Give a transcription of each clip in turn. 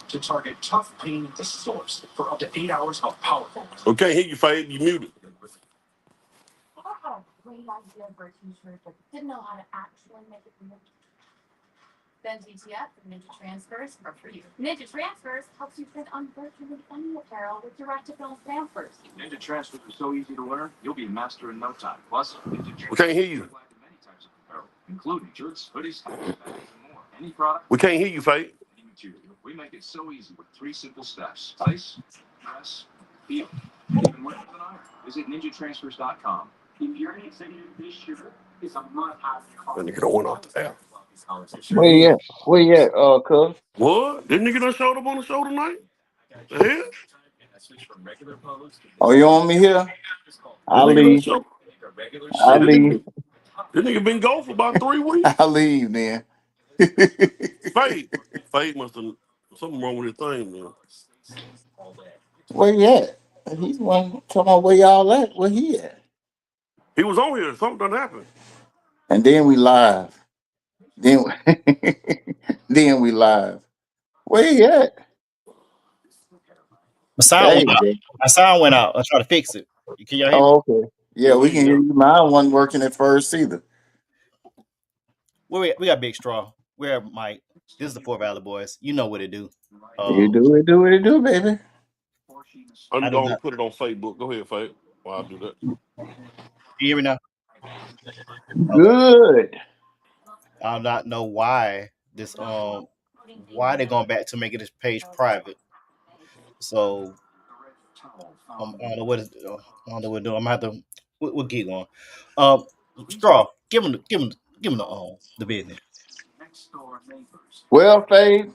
to target tough pain at the source for up to 8 hours of powerful. Okay, hear you, Fade. You muted. I had a great idea for a t-shirt, but didn't know how to actually make it look. Then GTF and Ninja Transfers are for you. Ninja Transfers helps you print on virtually any apparel with direct-to-film transfers. Ninja Transfers are so easy to learn, you'll be a master in no time. Plus, Ninja Transfers We can't hear you. apply to many types of apparel, including shirts, hoodies, bags, and more. Any product. We can't hear you, Fade. Any material. We make it so easy with 3 simple steps: place, press, feel. Even work with an iron. Visit ninjatransfers.com. If you're anything, this shirt is a must-have. That nigga don't want off the app. Where you at? Where you at, cuz? What? This nigga done showed up on the show tonight? The hell? Oh, you want me here? I'll This nigga done leave. show- I'll This leave. nigga been gone for about 3 weeks. I'll leave, man. Fade must have something wrong with his thing, man. Where you at? He's one talking about where y'all at. Where he at? He was on here. Something done happened. And then we live. Then then we live. Where he at? My sound Hey, went out. My sound went out. I tried to fix it. Can y'all hear me? oh, okay. Yeah, we can hear you. Mine wasn't working at first either. We got Big Straw. We're Mike. This is the Fort Valley Boys. You know what it do. You do it, do it, do, baby. I'm I do going to not- put it on Facebook. Go ahead, Fade. While I do that. You hear me now? Good. I do not know why this why they're going back to making this page private. So I don't know what we're doing. I'm gonna have to we'll keep going. Straw, give him the business. Well, Faye,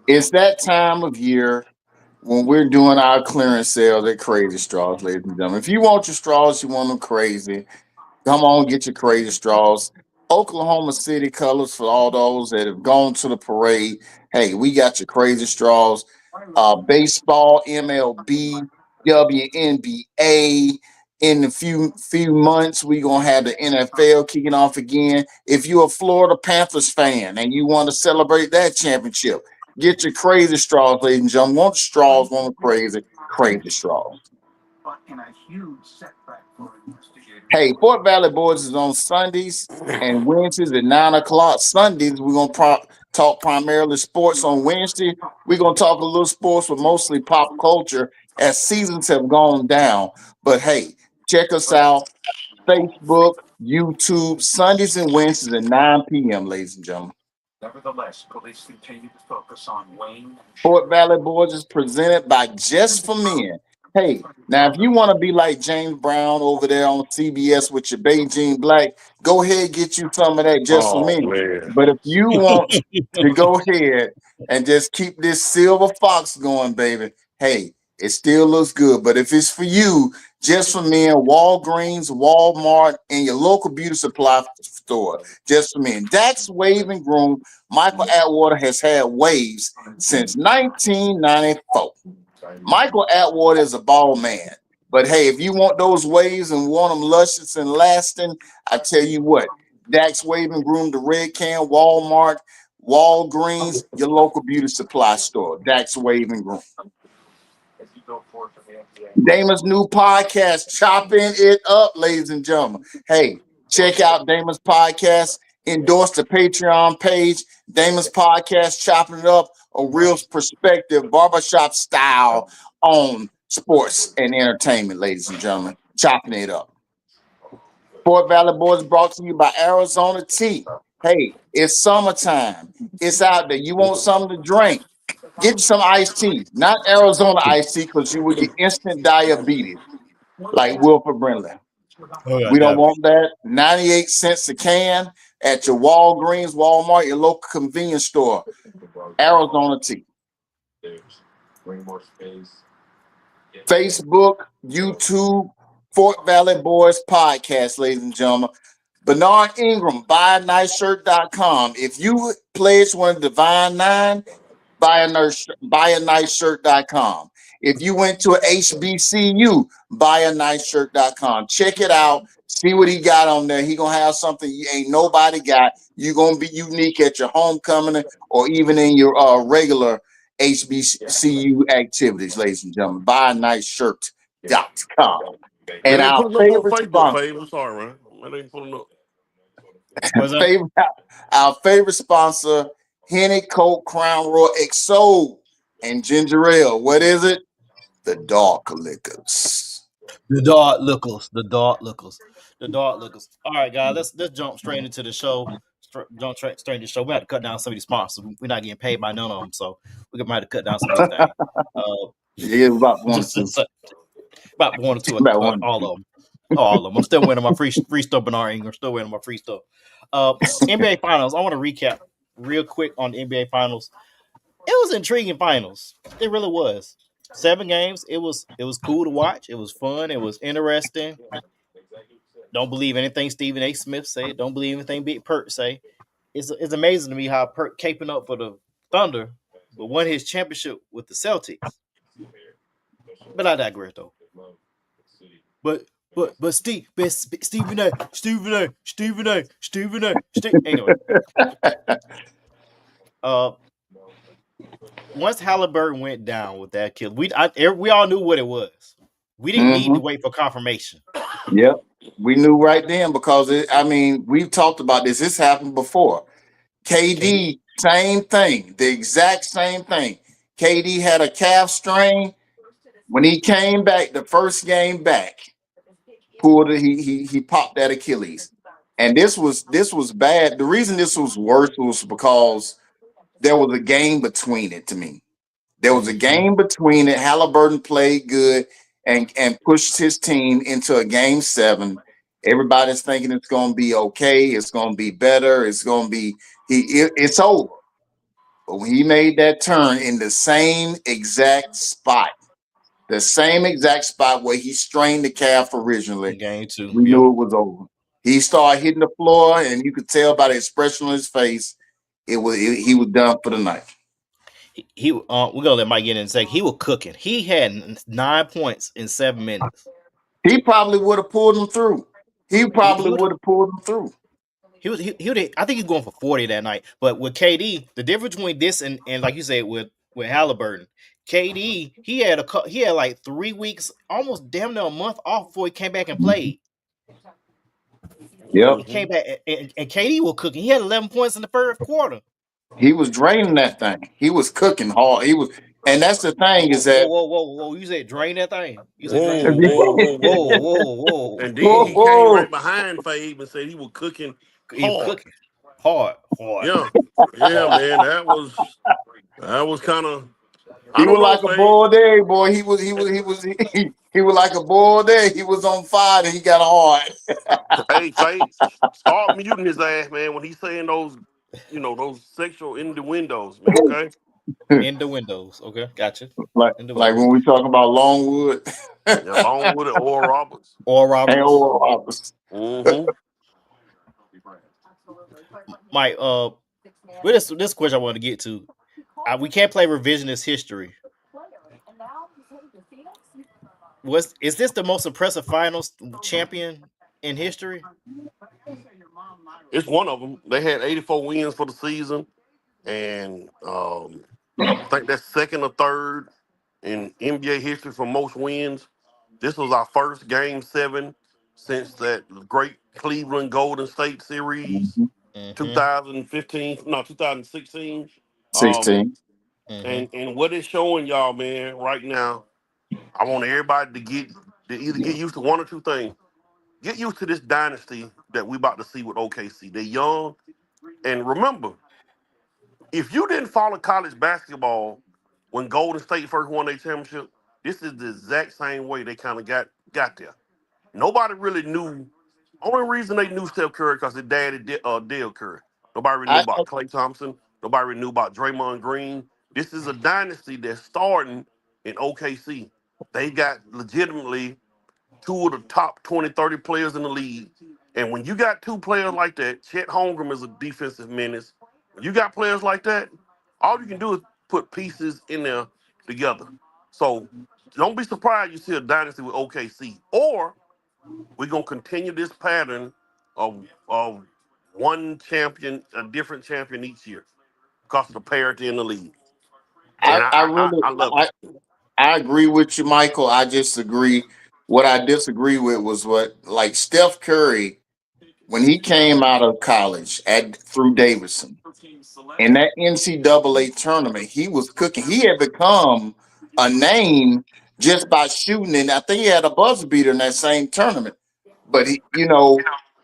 it's that time of year when we're doing our clearance sales at Crazy Straws, ladies and gentlemen. If you want your straws, you want them crazy, come on, get your Crazy Straws. Oklahoma City colors for all those that have gone to the parade. Hey, we got your Crazy Straws. Baseball, MLB, WNBA. In a few months, we're gonna have the NFL kicking off again. If you're a Florida Panthers fan and you want to celebrate that championship, get your Crazy Straws, ladies and gentlemen. Want the straws, want the crazy straws. But in a huge setback for investigators. Hey, Fort Valley Boys is on Sundays and Wednesdays at 9 o'clock. Sundays, we're going to talk primarily sports. On Wednesday, we're going to talk a little sports, but mostly pop culture as seasons have gone down. But hey, check us out. Facebook, YouTube, Sundays and Wednesdays at 9 p.m., ladies and gentlemen. Nevertheless, police continue to focus on Wayne. Fort Valley Boys is presented by Just for Men. Hey, now if you want to be like James Brown over there on CBS with your Beijing Black, go ahead get you some of that Just for Men. Man. But if you want to go ahead and just keep this silver fox going, baby, hey, it still looks good. But if it's for you, Just for Men, Walgreens, Walmart, and your local beauty supply store, Just for Men. Dax Wave and Groom, Michael Atwater has had waves since 1994. Michael Atwater is a ball man. But hey, if you want those waves and want them luscious and lasting, I tell you what, Dax Wave and Groom, the Red Can, Walmart, Walgreens, your local beauty supply store, Dax Wave and Groom. Damon's new podcast, Chopping It Up, ladies and gentlemen. Hey, check out Damon's podcast. Endorse the Patreon page. Damon's podcast, Chopping It Up, a real perspective, barbershop style on sports and entertainment, ladies and gentlemen. Chopping It Up. Fort Valley Boys brought to you by Arizona Tea. Hey, it's summertime. It's out there. You want something to drink? Get some iced tea, not Arizona iced tea, because you will get instant diabetes, like Wilford Brimley. We don't want that. 98 cents a can at your Walgreens, Walmart, your local convenience store. Arizona Tea. Facebook, YouTube, Fort Valley Boys podcast, ladies and gentlemen. Bernard Ingram, buyaniceShirt.com. If you pledge one of the Divine Nine, buyaniceShirt.com. if you went to a HBCU, buyaniceshirt.com. Check it out. See what he got on there. He gonna have something you ain't nobody got. You gonna be unique at your homecoming or even in your regular HBCU activities, ladies and gentlemen. Buyaniceshirt.com. Man, And they our put it up on favorite Facebook sponsor. page. I'm sorry, man. Man, they put it up. What's that? Our favorite sponsor, Henny Coke Crown Royal XO and ginger ale. What is it? The dark liquors. The dark liquors. The dark liquors. The dark liquors. All right, guys. Let's jump straight into the show. Straight into the show. We had to cut down some of these sponsors. We're not getting paid by none of them, so we're gonna have to cut down some of these things. Yeah, about one or two. About one or two. About one. All of them. All of them. I'm still winning my free stuff, Bernard Ingram. Still winning my free stuff. NBA Finals. I want to recap real quick on the NBA Finals. It was intriguing finals. It really was. 7 games. It was cool to watch. It was fun. It was interesting. Don't believe anything Stephen A. Smith said. Don't believe anything Big Pert say. It's amazing to me how Pert caping up for the Thunder, but won his championship with the Celtics. But I digress though. But Stephen A. Anyway. Once Halliburton went down with that kill, we all knew what it was. We didn't need to wait for confirmation. Yep. We knew right then because we've talked about this. This happened before. KD, same thing, the exact same thing. KD had a calf strain. When he came back, the first game back, he popped that Achilles. And this was bad. The reason this was worse was because there was a game between it to me. There was a game between it. Halliburton played good and pushed his team into a game 7. Everybody's thinking it's going to be okay. It's going to be better. It's going to be it's over. But when he made that turn in the same exact spot where he strained the calf originally, game 2, we knew it was over. He started hitting the floor, and you could tell by the expression on his face, he was done for the night. We're gonna let Mike get in a second. He was cooking. He had 9 points in 7 minutes. He probably would have pulled him through. He would have pulled him through. He I think he's going for 40 that night. But with KD, the difference between this and like you said with Halliburton, KD he had like 3 weeks, almost damn near a month off before he came back and played. Yep. He came back and KD was cooking. He had 11 points in the first quarter. He was draining that thing. He was cooking hard. And that's the thing is that. Whoa! You said drain that thing. You Whoa. And then he came right behind Fabe and said he was cooking hard. Hard. Yeah, man. That was kind of. He was like a boiled egg, boy. He was like a boiled egg. He was on fire and he got hard. Hey, Fabe, start muting his ass, man, when he's saying those, those sexual innuendos, man. Okay. Innuendos. Okay, gotcha. Like when we talk about Longwood. Yeah, Longwood and Oral Roberts. Oral Roberts. Mm-hmm. Mike, with this question I want to get to. We can't play revisionist history. Is this the most impressive finals champion in history? It's one of them. They had 84 wins for the season, and I think that's second or third in NBA history for most wins. This was our first Game 7 since that great Cleveland Golden State series, 2016. 16. And what it's showing y'all, man, right now, I want everybody to either get used to one or two things. Get used to this dynasty that we about to see with OKC. They're young. And remember, if you didn't follow college basketball when Golden State first won their championship, this is the exact same way they kind of got there. Nobody really knew. Only reason they knew Steph Curry because his daddy Dale Curry. Nobody really knew about Klay Thompson. Nobody really knew about Draymond Green. This is a dynasty that's starting in OKC. They got legitimately 2 of the top 20, 30 players in the league. And when you got 2 players like that, Chet Holmgren is a defensive menace. When you got players like that, all you can do is put pieces in there together. So don't be surprised you see a dynasty with OKC, or we're gonna continue this pattern of one champion, a different champion each year, because of the parity in the league. And I really I love it. I agree with you, Michael. I just agree. What I disagree with was what like Steph Curry when he came out of college at through Davidson in that NCAA tournament, he was cooking. He had become a name just by shooting, and I think he had a buzzer beater in that same tournament. But he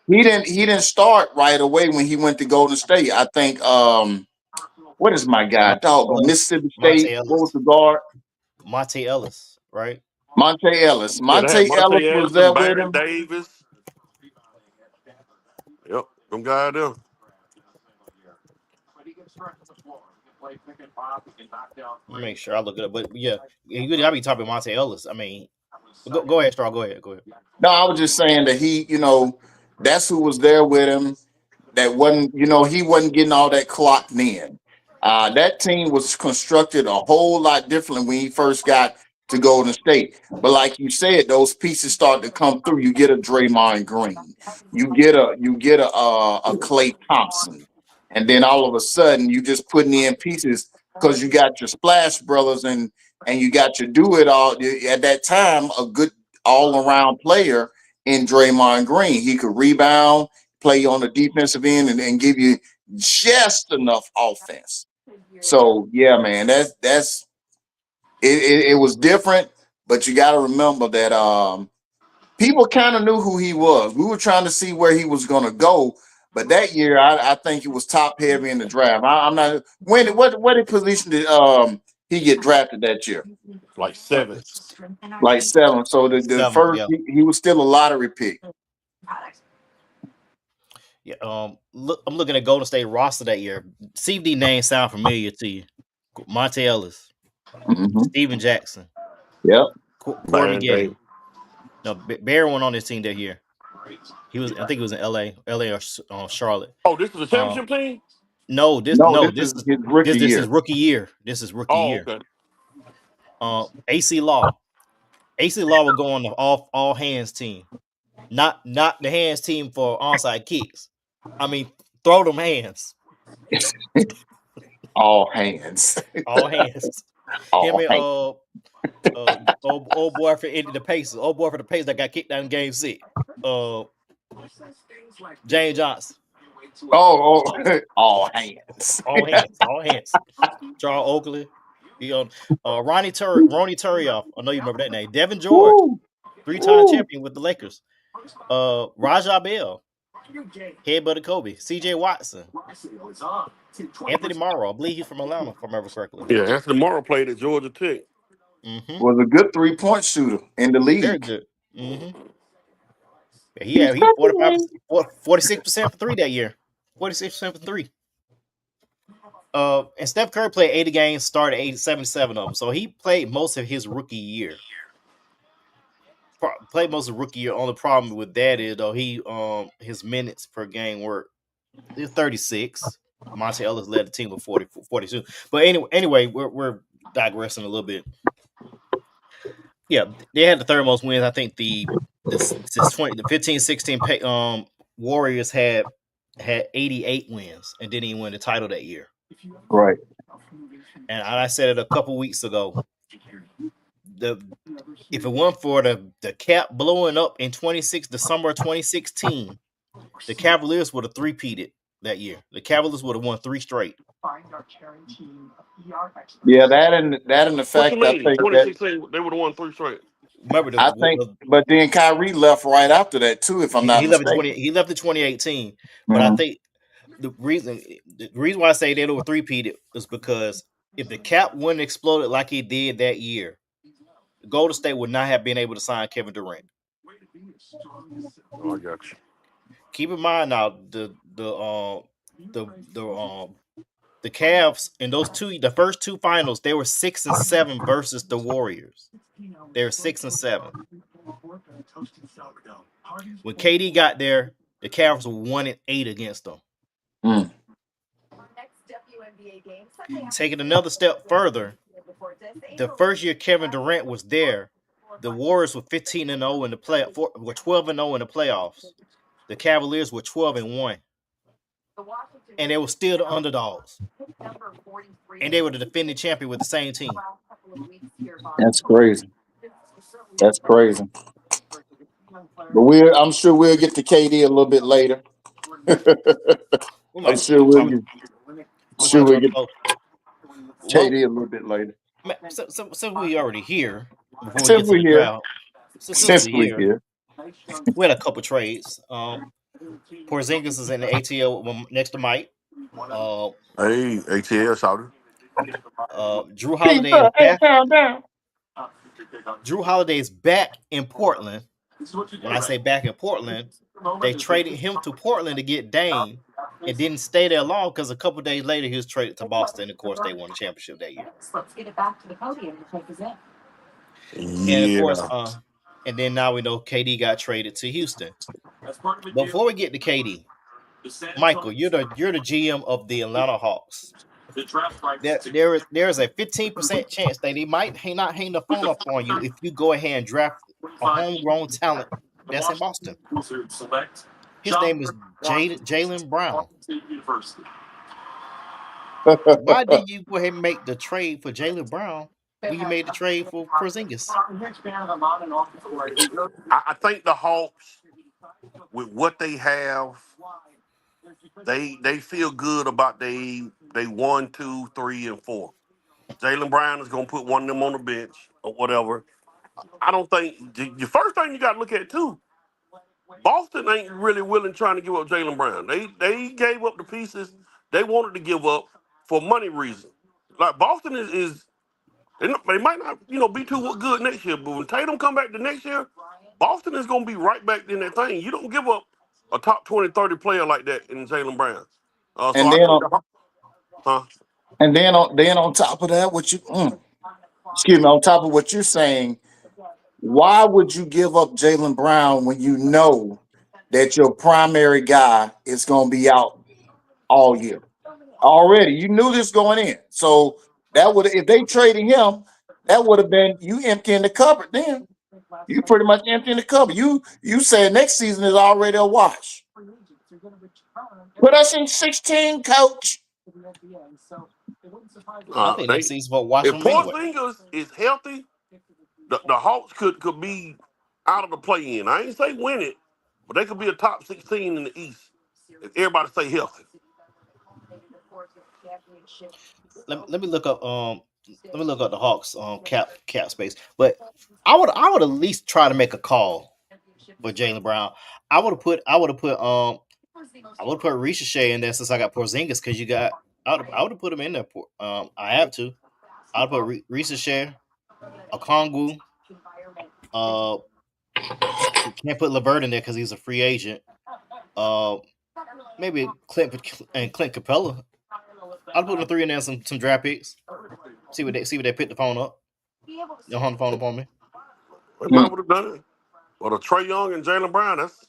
didn't start right away when he went to Golden State. I think what is my guy? Dog Mississippi Monte State. What was Ellis. the guard? Monte Ellis, right? Monte Ellis. Yeah, they had Monte Ellis Monte was Ellis there and with Baron him. Davis. Yep, them guys there. Let me make sure I look it up. But yeah, you gotta be talking about Monte Ellis. I mean, go ahead, Straw. Go ahead. No, I was just saying that that's who was there with him. That wasn't, he wasn't getting all that clocked in. That team was constructed a whole lot differently when he first got to Golden State. But like you said, those pieces start to come through. You get a Draymond Green, you get a Klay Thompson, and then all of a sudden you just putting in pieces because you got your Splash Brothers and you got your do it all at that time. A good all around player in Draymond Green. He could rebound, play on the defensive end, and give you just enough offense. So yeah, man, that's it was different, but you got to remember that people kind of knew who he was. We were trying to see where he was going to go, but that year I think he was top heavy in the draft. I'm not what position did he get drafted that year? Like seven. Like 7. So the 7, first yeah. he was still a lottery pick. Yeah. Look, I'm looking at Golden State roster that year. CFD names sound familiar to you. Monte Ellis, Mm-hmm. Steven Jackson, Yep. Courtney Baron Gay. Davis. No, Barry went on this team that year. I think he was in LA or Charlotte. Oh, this is a championship team? No, This is his rookie this year. is rookie year. This is rookie Oh, year. okay. AC Law. AC Law will go on the all hands team. Not the hands team for onside kicks. I mean, throw them hands. All hands. All hands. All Him hands. and old boy for the Pacers. Old boy for the Pacers that got kicked out in game 6. James Johnson. Oh, all hands. All hands. Charles Oakley. Ronnie Turioff. I know you remember that name. Devin George, Woo. 3-time Woo. champion with the Lakers. Rajah Bell, headbutted Kobe. CJ Watson, Anthony Morrow. I believe he's from Atlanta, if I remember correctly. Yeah, Anthony Morrow played at Georgia Tech. Mm-hmm. Was a good 3-point shooter in the league. Very good. Mm-hmm. Yeah, he 46% for 3 that year. 46% for 3. And Steph Curry played 80 games, started 77 of them. So he played most of his rookie year. Only problem with that is though his minutes per game were 36. Monte Ellis led the team with 42. But anyway, we're digressing a little bit. Yeah, they had the third most wins. I think the 15-16 Warriors had 88 wins and didn't even win the title that year. Right. And I said it a couple weeks ago. If it weren't for the cap blowing up in December 2016, the Cavaliers would have three-peated that year. The Cavaliers would have won 3 straight. Yeah, that and the What fact you I mean? think that 2016, they would have won 3 straight. Remember, but then Kyrie left right after that too, if I'm not mistaken. He left in 2018. But I think the reason why I say they were three-peated is because if the cap wouldn't exploded like it did that year, Golden State would not have been able to sign Kevin Durant. Oh, I got you. Keep in mind now the Cavs in the first 2 finals, they were 6-7 versus the Warriors. They were 6-7. When KD got there, the Cavs were 1-8 against them. Taking another step further, the first year Kevin Durant was there, the Warriors were 15-0 in the were 12-0 in the playoffs. The Cavaliers were 12-1, and they were still the underdogs, and they were the defending champion with the same team. That's crazy. That's crazy. But I'm sure we'll get to KD a little bit later. I'm sure we'll get KD a little bit later. So we already here. Since we're here. We had a couple trades. Porzingis is in the ATL next to Mike. Hey, ATL shouted. Drew Holiday is back. Drew Holiday is back in Portland. When I say back in Portland, they traded him to Portland to get Dame. It didn't stay there long because a couple days later he was traded to Boston. Of course, they won the championship that year. Let's get it back to the podium and take us in. Yeah. And of course, and then now we know KD got traded to Houston. Before we get to KD, Michael, you're the GM of the Atlanta Hawks. There is a 15% chance that he might not hang the phone up on you if you go ahead and draft a homegrown talent that's in Boston. His name is Jaylen Brown. Why did you go ahead and make the trade for Jaylen Brown when you made the trade for Porzingis? I think the Hawks, with what they have, they feel good about they 1, 2, 3, and 4. Jaylen Brown is gonna put one of them on the bench or whatever. I don't think the first thing you got to look at too. Boston ain't really willing trying to give up Jaylen Brown. They gave up the pieces they wanted to give up for money reasons. Like Boston is they might not be too good next year, but when Tatum come back the next year, Boston is gonna be right back in that thing. You don't give up a top 20, 30 player like that in Jaylen Brown. And then on top of that, on top of what you're saying, why would you give up Jaylen Brown when you know that your primary guy is going to be out all year? Already, you knew this going in. So that would, if they traded him, that would have been you emptying the cupboard. Then you pretty much emptying the cupboard. You said next season is already a wash. Put us in 16, coach. I think next season's about watching if him anyway. Porzingis is healthy, the Hawks could be out of the play-in. I ain't say win it, but they could be a top 16 in the East if everybody stay healthy. Let me look up the Hawks cap space. But I would at least try to make a call for Jaylen Brown. I would have put Ricochet in there since I got Porzingis because I would have put him in there. I have to. I'd put Ricochet, Okongwu. Can't put LeVert in there because he's a free agent. Maybe Clint Capella. I'll put the 3 in there, some draft picks. See what they pick the phone up. They'll hung the phone up on me. They might would have done it. Well, the Trae Young and Jaylen Brown, that's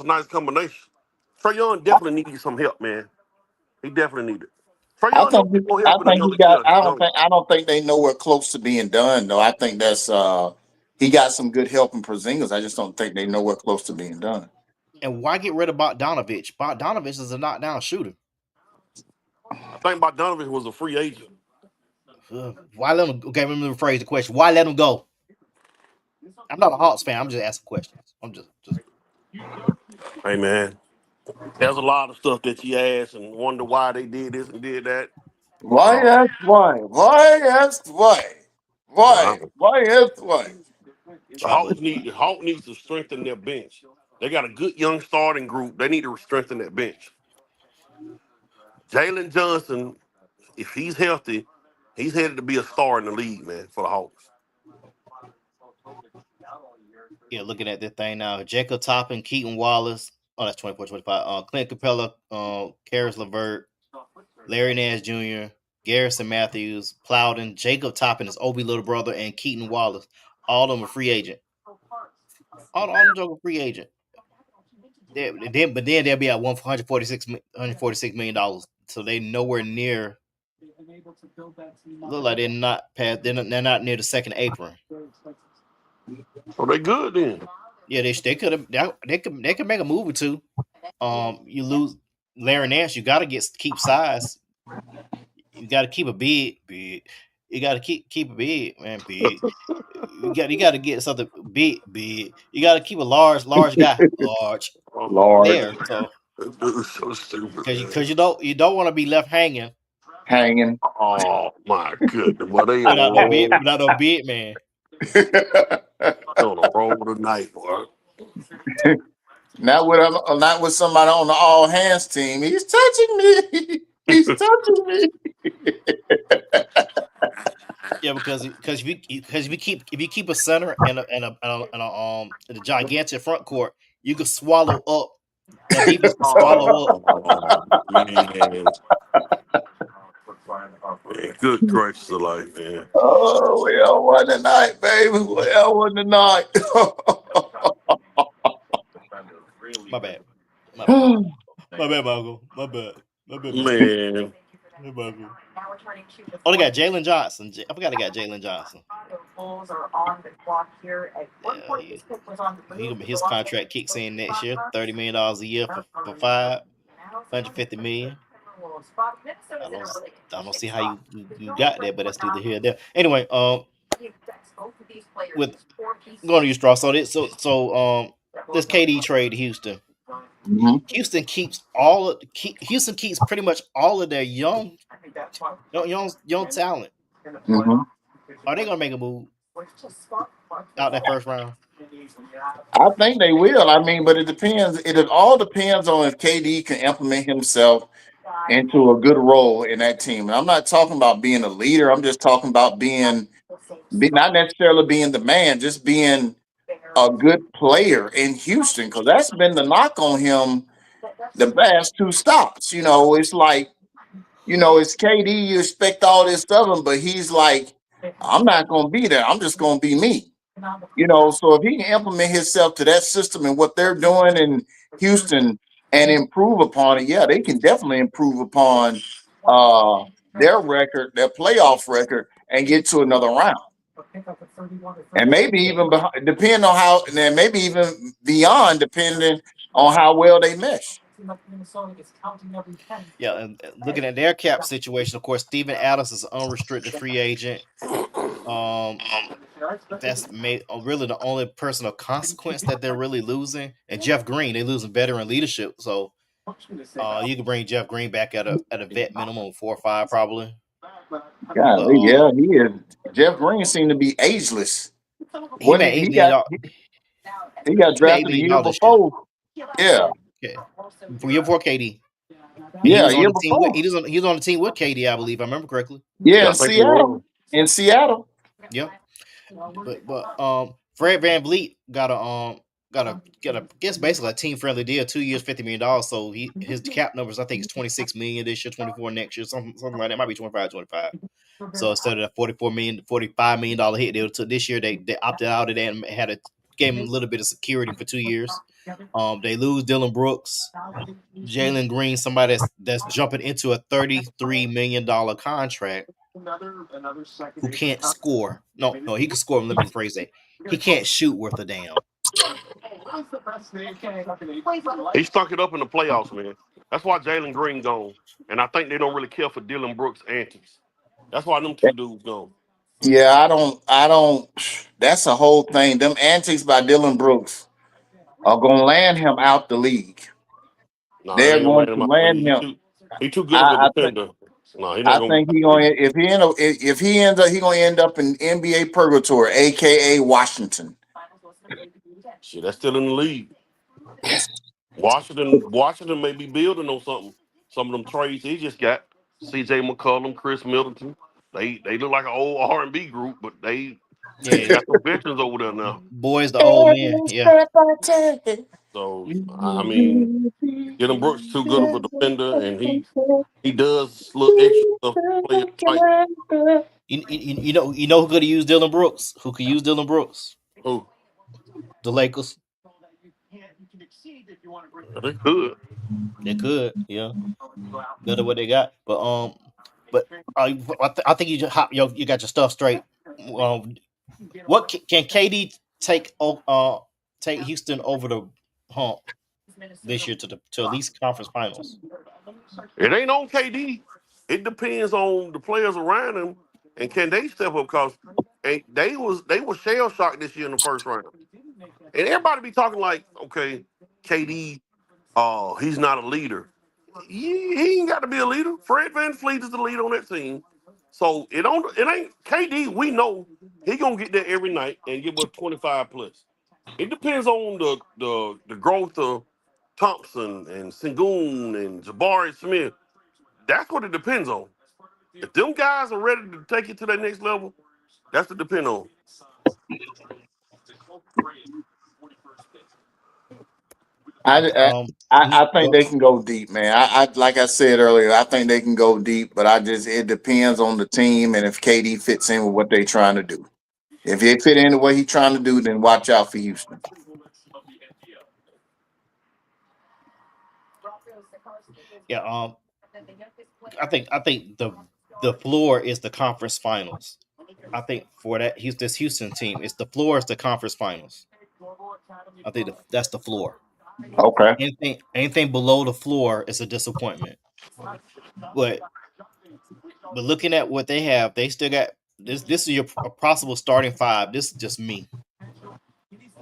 a nice combination. Trae Young definitely needs some help, man. He definitely needed. I don't think they nowhere close to being done though. I think that's he got some good help in Porzingis. I just don't think they nowhere close to being done. And why get rid of Bogdanovich? Bogdanovich is a knockdown shooter. I think Bogdanovich was a free agent. Why let him? Okay, let me rephrase the question. Why let him go? I'm not a Hawks fan. I'm just asking questions. I'm just. Hey man, there's a lot of stuff that you ask and wonder why they did this and did that. Why? The Hawks needs to strengthen their bench. They got a good young starting group. They need to strengthen that bench. Jalen Johnson, if he's healthy, he's headed to be a star in the league, man, for the Hawks. Yeah, looking at this thing now. Jacob Toppin, Keaton Wallace. Oh, that's 24-25. Clint Capella, Karis LeVert, Larry Nance Jr., Garrison Matthews, Plowden, Jacob Toppin, his Obi little brother, and Keaton Wallace. All of them are free agent. All of them are free agent. But then they'll be at $146 million. So they nowhere near Look like they're not past. They're not near the second apron. Oh, they good then. Yeah, they could have. They could make a move or two. You lose Larry Nance. You got to keep size. You got to keep a big. You got to keep a big, man. Big. You got to get something big. You got to keep a large guy. Large Lord, there. So This dude's so stupid. because you don't want to be left hanging hanging. Oh my goodness. Well, they without on no big man. a roll tonight, boy. Not with somebody on the all hands team. He's touching me. He's touching me. Yeah, because if you keep a center and a gigantic front court, you can swallow up. The defense can swallow up. Oh, man. Man, good gracious of life, man. Oh, we all won tonight, baby. We all won tonight. My bad. My bad, Marco. My bad. Man. Oh, they got Jalen Johnson. I forgot they got Jalen Johnson. His contract kicks in next year, $30 million a year for 550 million. I don't see how you got that, but that's neither here nor there. Anyway, with going to use straw. So this KD trade to Houston. Mm-hmm. Houston keeps pretty much all of their young talent. Mm-hmm. Are they gonna make a move out that first round? I think they will. I mean, but it depends. It all depends on if KD can implement himself into a good role in that team. And I'm not talking about being a leader. I'm just talking about being not necessarily being the man, just being a good player in Houston, because that's been the knock on him the past two stops. It's like, it's KD. You expect all this of him, but he's like, I'm not going to be there. I'm just going to be me. So if he can implement himself to that system and what they're doing in Houston and improve upon it, yeah, they can definitely improve upon their record, their playoff record, and get to another round. And maybe even depending on how, and then maybe even beyond, depending on how well they mesh. Yeah, and looking at their cap situation, of course, Steven Adams is an unrestricted free agent. That's really the only person of consequence that they're really losing. And Jeff Green, they're losing veteran leadership. So you can bring Jeff Green back at a vet minimum of 4 or 5 probably. God, yeah, he is. Jeff Green seemed to be ageless. He got drafted the year before. Yeah. Okay. Year before KD. Yeah, he was on the team with KD, I believe. I remember correctly. Yeah, in Seattle. In Seattle. Yep. But Fred VanVleet got a guess basically a team friendly deal, 2 years, $50 million. So his cap numbers I think is 26 million this year, 24 next year, something like that. It might be 25. So instead of that $45 million hit they took this year, they opted out of that and gave him a little bit of security for 2 years. They lose Dylan Brooks, Jalen Green, somebody that's jumping into a $33 million contract. Who can't score? No, he can score. Let me rephrase that. He can't shoot worth a damn. He stuck it up in the playoffs, man. That's why Jalen Green gone. And I think they don't really care for Dylan Brooks' antics. That's why them two dudes gone. Yeah, I don't. That's a whole thing. Them antics by Dylan Brooks are gonna land him out the league. They're going to land him. He's too good of a defender. I think he gonna if he ends up he gonna end up in NBA purgatory, aka Washington. Shit, that's still in the league. Washington may be building on something. Some of them trades he just got. CJ McCollum, Chris Middleton. They look like an old R&B group, but they got some veterans over there now. Boys, the old man. Yeah. So I mean, Dylan Brooks is too good of a defender, and he does look extra stuff to play tight. You know who could use Dylan Brooks? Who could use Dylan Brooks? Who? The Lakers. They could. They could, yeah. Better what they got. But But I think you just you got your stuff straight. What can KD take Houston over the hump this year to at least conference finals? It ain't on KD. It depends on the players around him and can they step up because they were shell shocked this year in the first round. And everybody be talking like, okay, KD, he's not a leader. He ain't got to be a leader. Fred VanVleet is the leader on that team. So it ain't KD. We know he gonna get there every night and give us 25 plus. It depends on the growth of Thompson and Sengun and Jabari Smith. That's what it depends on. If them guys are ready to take it to that next level, that's what it depends on. I think they can go deep, man. I like I said earlier, I think they can go deep, but it depends on the team and if KD fits in with what they're trying to do. If they fit in the way he's trying to do, then watch out for Houston. Yeah, I think the floor is the conference finals. I think for this Houston team, the floor is the conference finals. I think that's the floor. Okay. Anything below the floor is a disappointment. But looking at what they have, they still got this. This is your possible starting five. This is just me.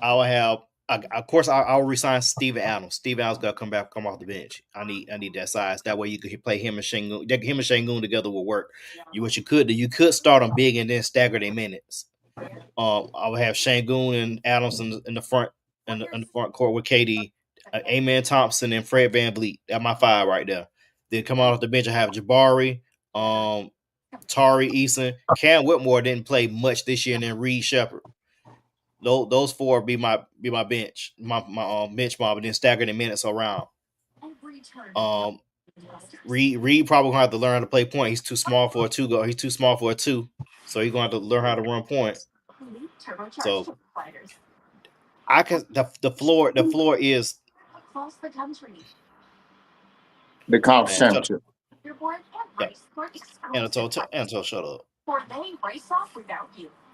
I'll have. Of course, I'll resign Steven Adams. Steven Adams got to come off the bench. I need that size. That way you could play him and Şengün. Him and Şengün together will work. What you could do, you could start them big and then stagger their minutes. I would have Şengün and Adams in the front in the front court with KD, Amen Thompson and Fred VanVleet. That's my five right there. Then come off the bench. I have Jabari, Tari Eason, Cam Whitmore didn't play much this year, and then Reed Shepherd. Those four be my bench, my bench mob, and then stagger the minutes around. Reed probably gonna have to learn how to play point. He's too small for a two go. He's too small for a two, so he's gonna have to learn how to run point. So I can the floor is the conference championship. Anto, shut up.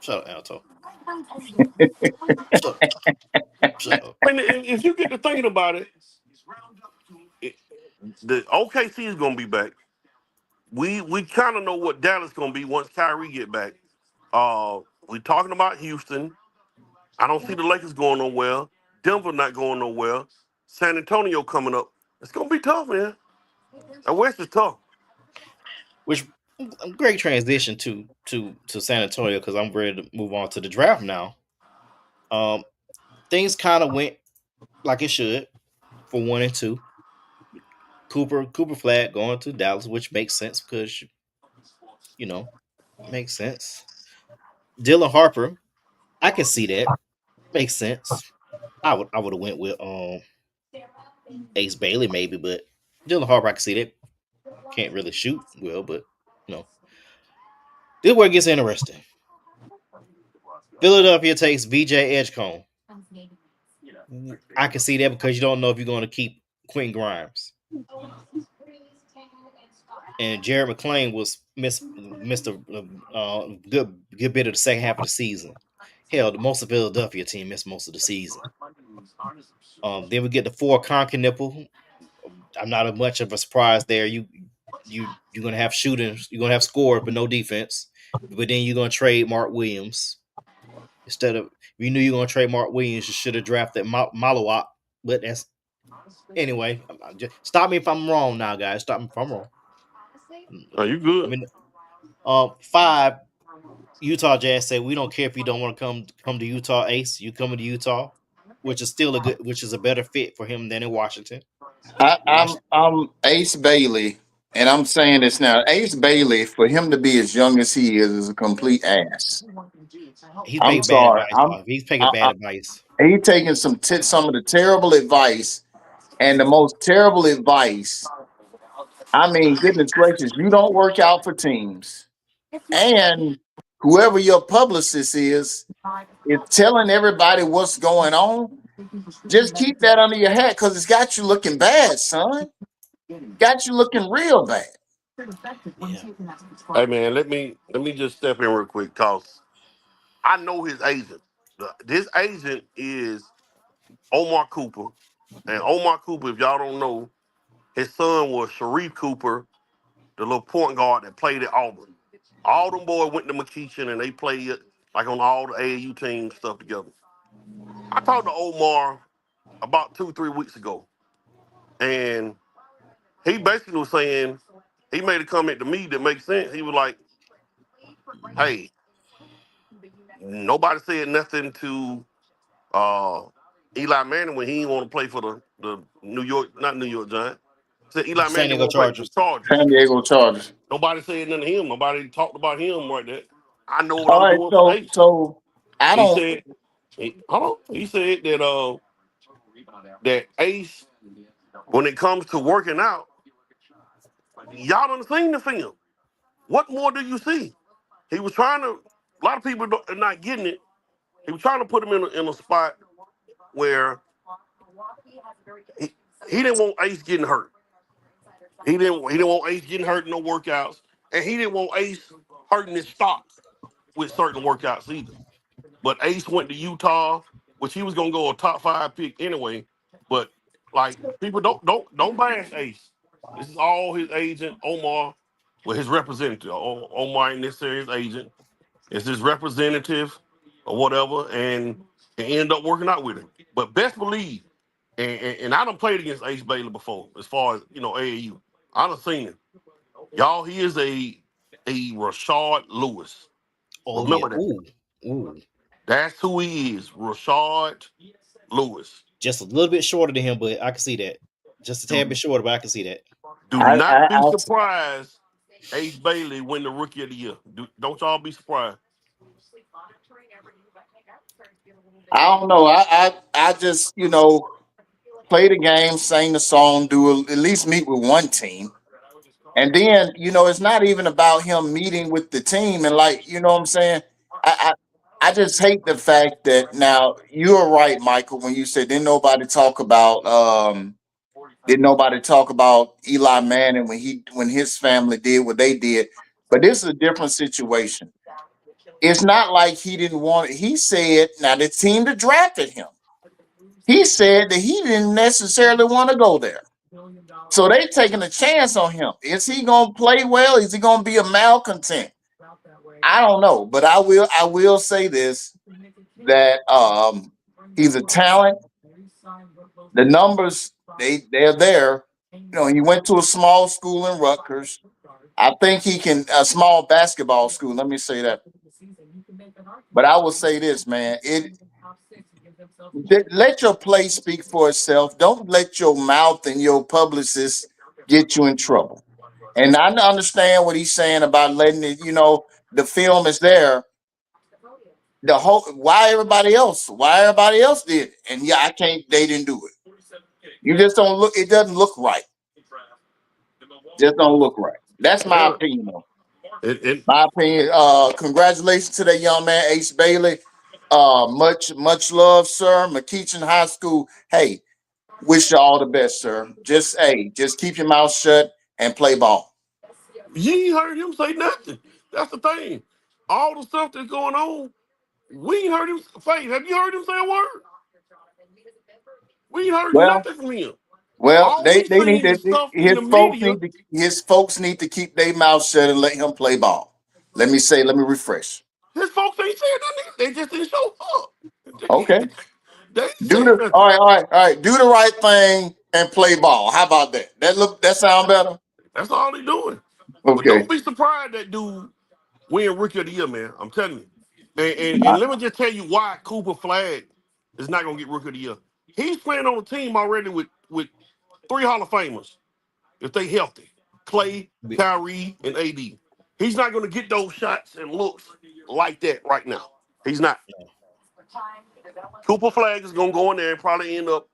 Shut up, Anto. Shut up. I mean, if you get to thinking about it, the OKC is gonna be back. We kind of know what Dallas is gonna be once Kyrie get back. We talking about Houston. I don't see the Lakers going nowhere. Denver not going nowhere. San Antonio coming up. It's gonna be tough, man. The West is tough. Which great transition to San Antonio because I'm ready to move on to the draft now. Things kind of went like it should for 1 and 2. Cooper Flag going to Dallas, which makes sense because makes sense. Dylan Harper, I can see that. Makes sense. I would have went with Ace Bailey maybe, but Dylan Harper I can see that. Can't really shoot well, but this is where it gets interesting. Philadelphia takes VJ Edgecombe. I can see that because you don't know if you're going to keep Quentin Grimes. And Jared McClain was missed a good bit of the second half of the season. Hell, the most of Philadelphia team missed most of the season. Then we get the 4 Conker-Nipple. I'm not much of a surprise there. You're gonna have shootings, you're gonna have scores, but no defense. But then you're gonna trade Mark Williams. Instead of you knew you're gonna trade Mark Williams, you should have drafted Malawak. But that's anyway. Stop me if I'm wrong now, guys. Stop me if I'm wrong. Are you good? I mean, 5 Utah Jazz say we don't care if you don't want to come to Utah, Ace. You coming to Utah, which is a better fit for him than in Washington. I'm Ace Bailey, and I'm saying this now. Ace Bailey, for him to be as young as he is a complete ass. I'm sorry. He's taking bad advice. He's taking some of the terrible advice, and the most terrible advice. I mean, goodness gracious, you don't work out for teams, and whoever your publicist is telling everybody what's going on. Just keep that under your hat because it's got you looking bad, son. Got you looking real bad. Hey man, let me just step in real quick, cause I know his agent. This agent is Omar Cooper, and Omar Cooper, if y'all don't know, his son was Sharif Cooper, the little point guard that played at Auburn. All them boys went to McKeeshan and they played like on all the AAU team stuff together. I talked to Omar about 2-3 weeks ago, and he basically was saying he made a comment to me that makes sense. He was like, "Hey, nobody said nothing to uh, Eli Manning when he didn't want to play for the New York, not New York Giants. Said Eli San Manning didn't Diego want to play for the Chargers. Chargers. San Diego Chargers. Nobody said nothing to him. Nobody talked about him right there. I know what All I'm right, doing for so Ace. so I He don't. said, hold on. He said that Ace, when it comes to working out, y'all done seen the film. What more do you see? He was trying to. A lot of people are not getting it. He was trying to put him in a spot where he, he didn't want Ace getting hurt. He didn't want Ace getting hurt in no workouts, and he didn't want Ace hurting his stock with certain workouts either. But Ace went to Utah, which he was gonna go a top 5 pick anyway. But like people don't bash Ace. This is all his agent Omar, with his representative. Omar ain't necessarily his agent. It's his representative or whatever, and it ended up working out with him. But best believe, and I done played against Ace Bailey before, as far as AAU. I done seen him. Y'all, he is a Rashard Lewis. Oh yeah. Remember that. Ooh. That's who he is, Rashard Lewis. Just a little bit shorter than him, but I can see that. Just a tad bit shorter, but I can see that. Do I, not I be I surprised Ace Bailey win the Rookie of the Year. Don't y'all be surprised. I don't know. I just play the game, sing the song, at least meet with one team. And then, it's not even about him meeting with the team. And like, you know what I'm saying? I just hate the fact that now you're right, Michael, when you said didn't nobody talk about Eli Manning when his family did what they did. But this is a different situation. It's not like he didn't want it. He said, now the team that drafted him, he said that he didn't necessarily want to go there. So they taking a chance on him. Is he gonna play well? Is he gonna be a malcontent? I don't know, but I will say this, that he's a talent. The numbers, they're there. He went to a small school in Rutgers. I think he can, a small basketball school. Let me say that. But I will say this, man. Let your play speak for itself. Don't let your mouth and your publicist get you in trouble. And I understand what he's saying about letting it, the film is there. The whole why everybody else did it. And yeah, they didn't do it. You just don't look, it doesn't look right. Just don't look right. That's my Yeah. opinion though. It, My opinion. Congratulations to that young man, Ace Bailey. Much love, sir. McKeeshan High School. Hey, wish you all the best, sir. Just keep your mouth shut and play ball. you ain't heard him say nothing. That's the thing. All the stuff that's going on, we ain't heard him. Faith, have you heard him say a word? We ain't heard Well, nothing from him. well, All we they need seen to is stuff in the media. his folks need to keep their mouth shut and let him play ball. Let me refresh. His folks ain't saying nothing. They just didn't show up. Okay. They ain't saying All nothing. right, all right, all right. Do the right thing and play ball. How about that? That sound better? That's all they doing. But Okay. don't be surprised that dude win Rookie of the Year, man. I'm telling you. And Nah. let me just tell you why Cooper Flag is not gonna get Rookie of the Year. He's playing on a team already with 3 Hall of Famers if they healthy. Clay, Kyrie, and AD. He's not gonna get those shots and looks like that right now. He's not. Cooper Flag is gonna go in there and probably end up.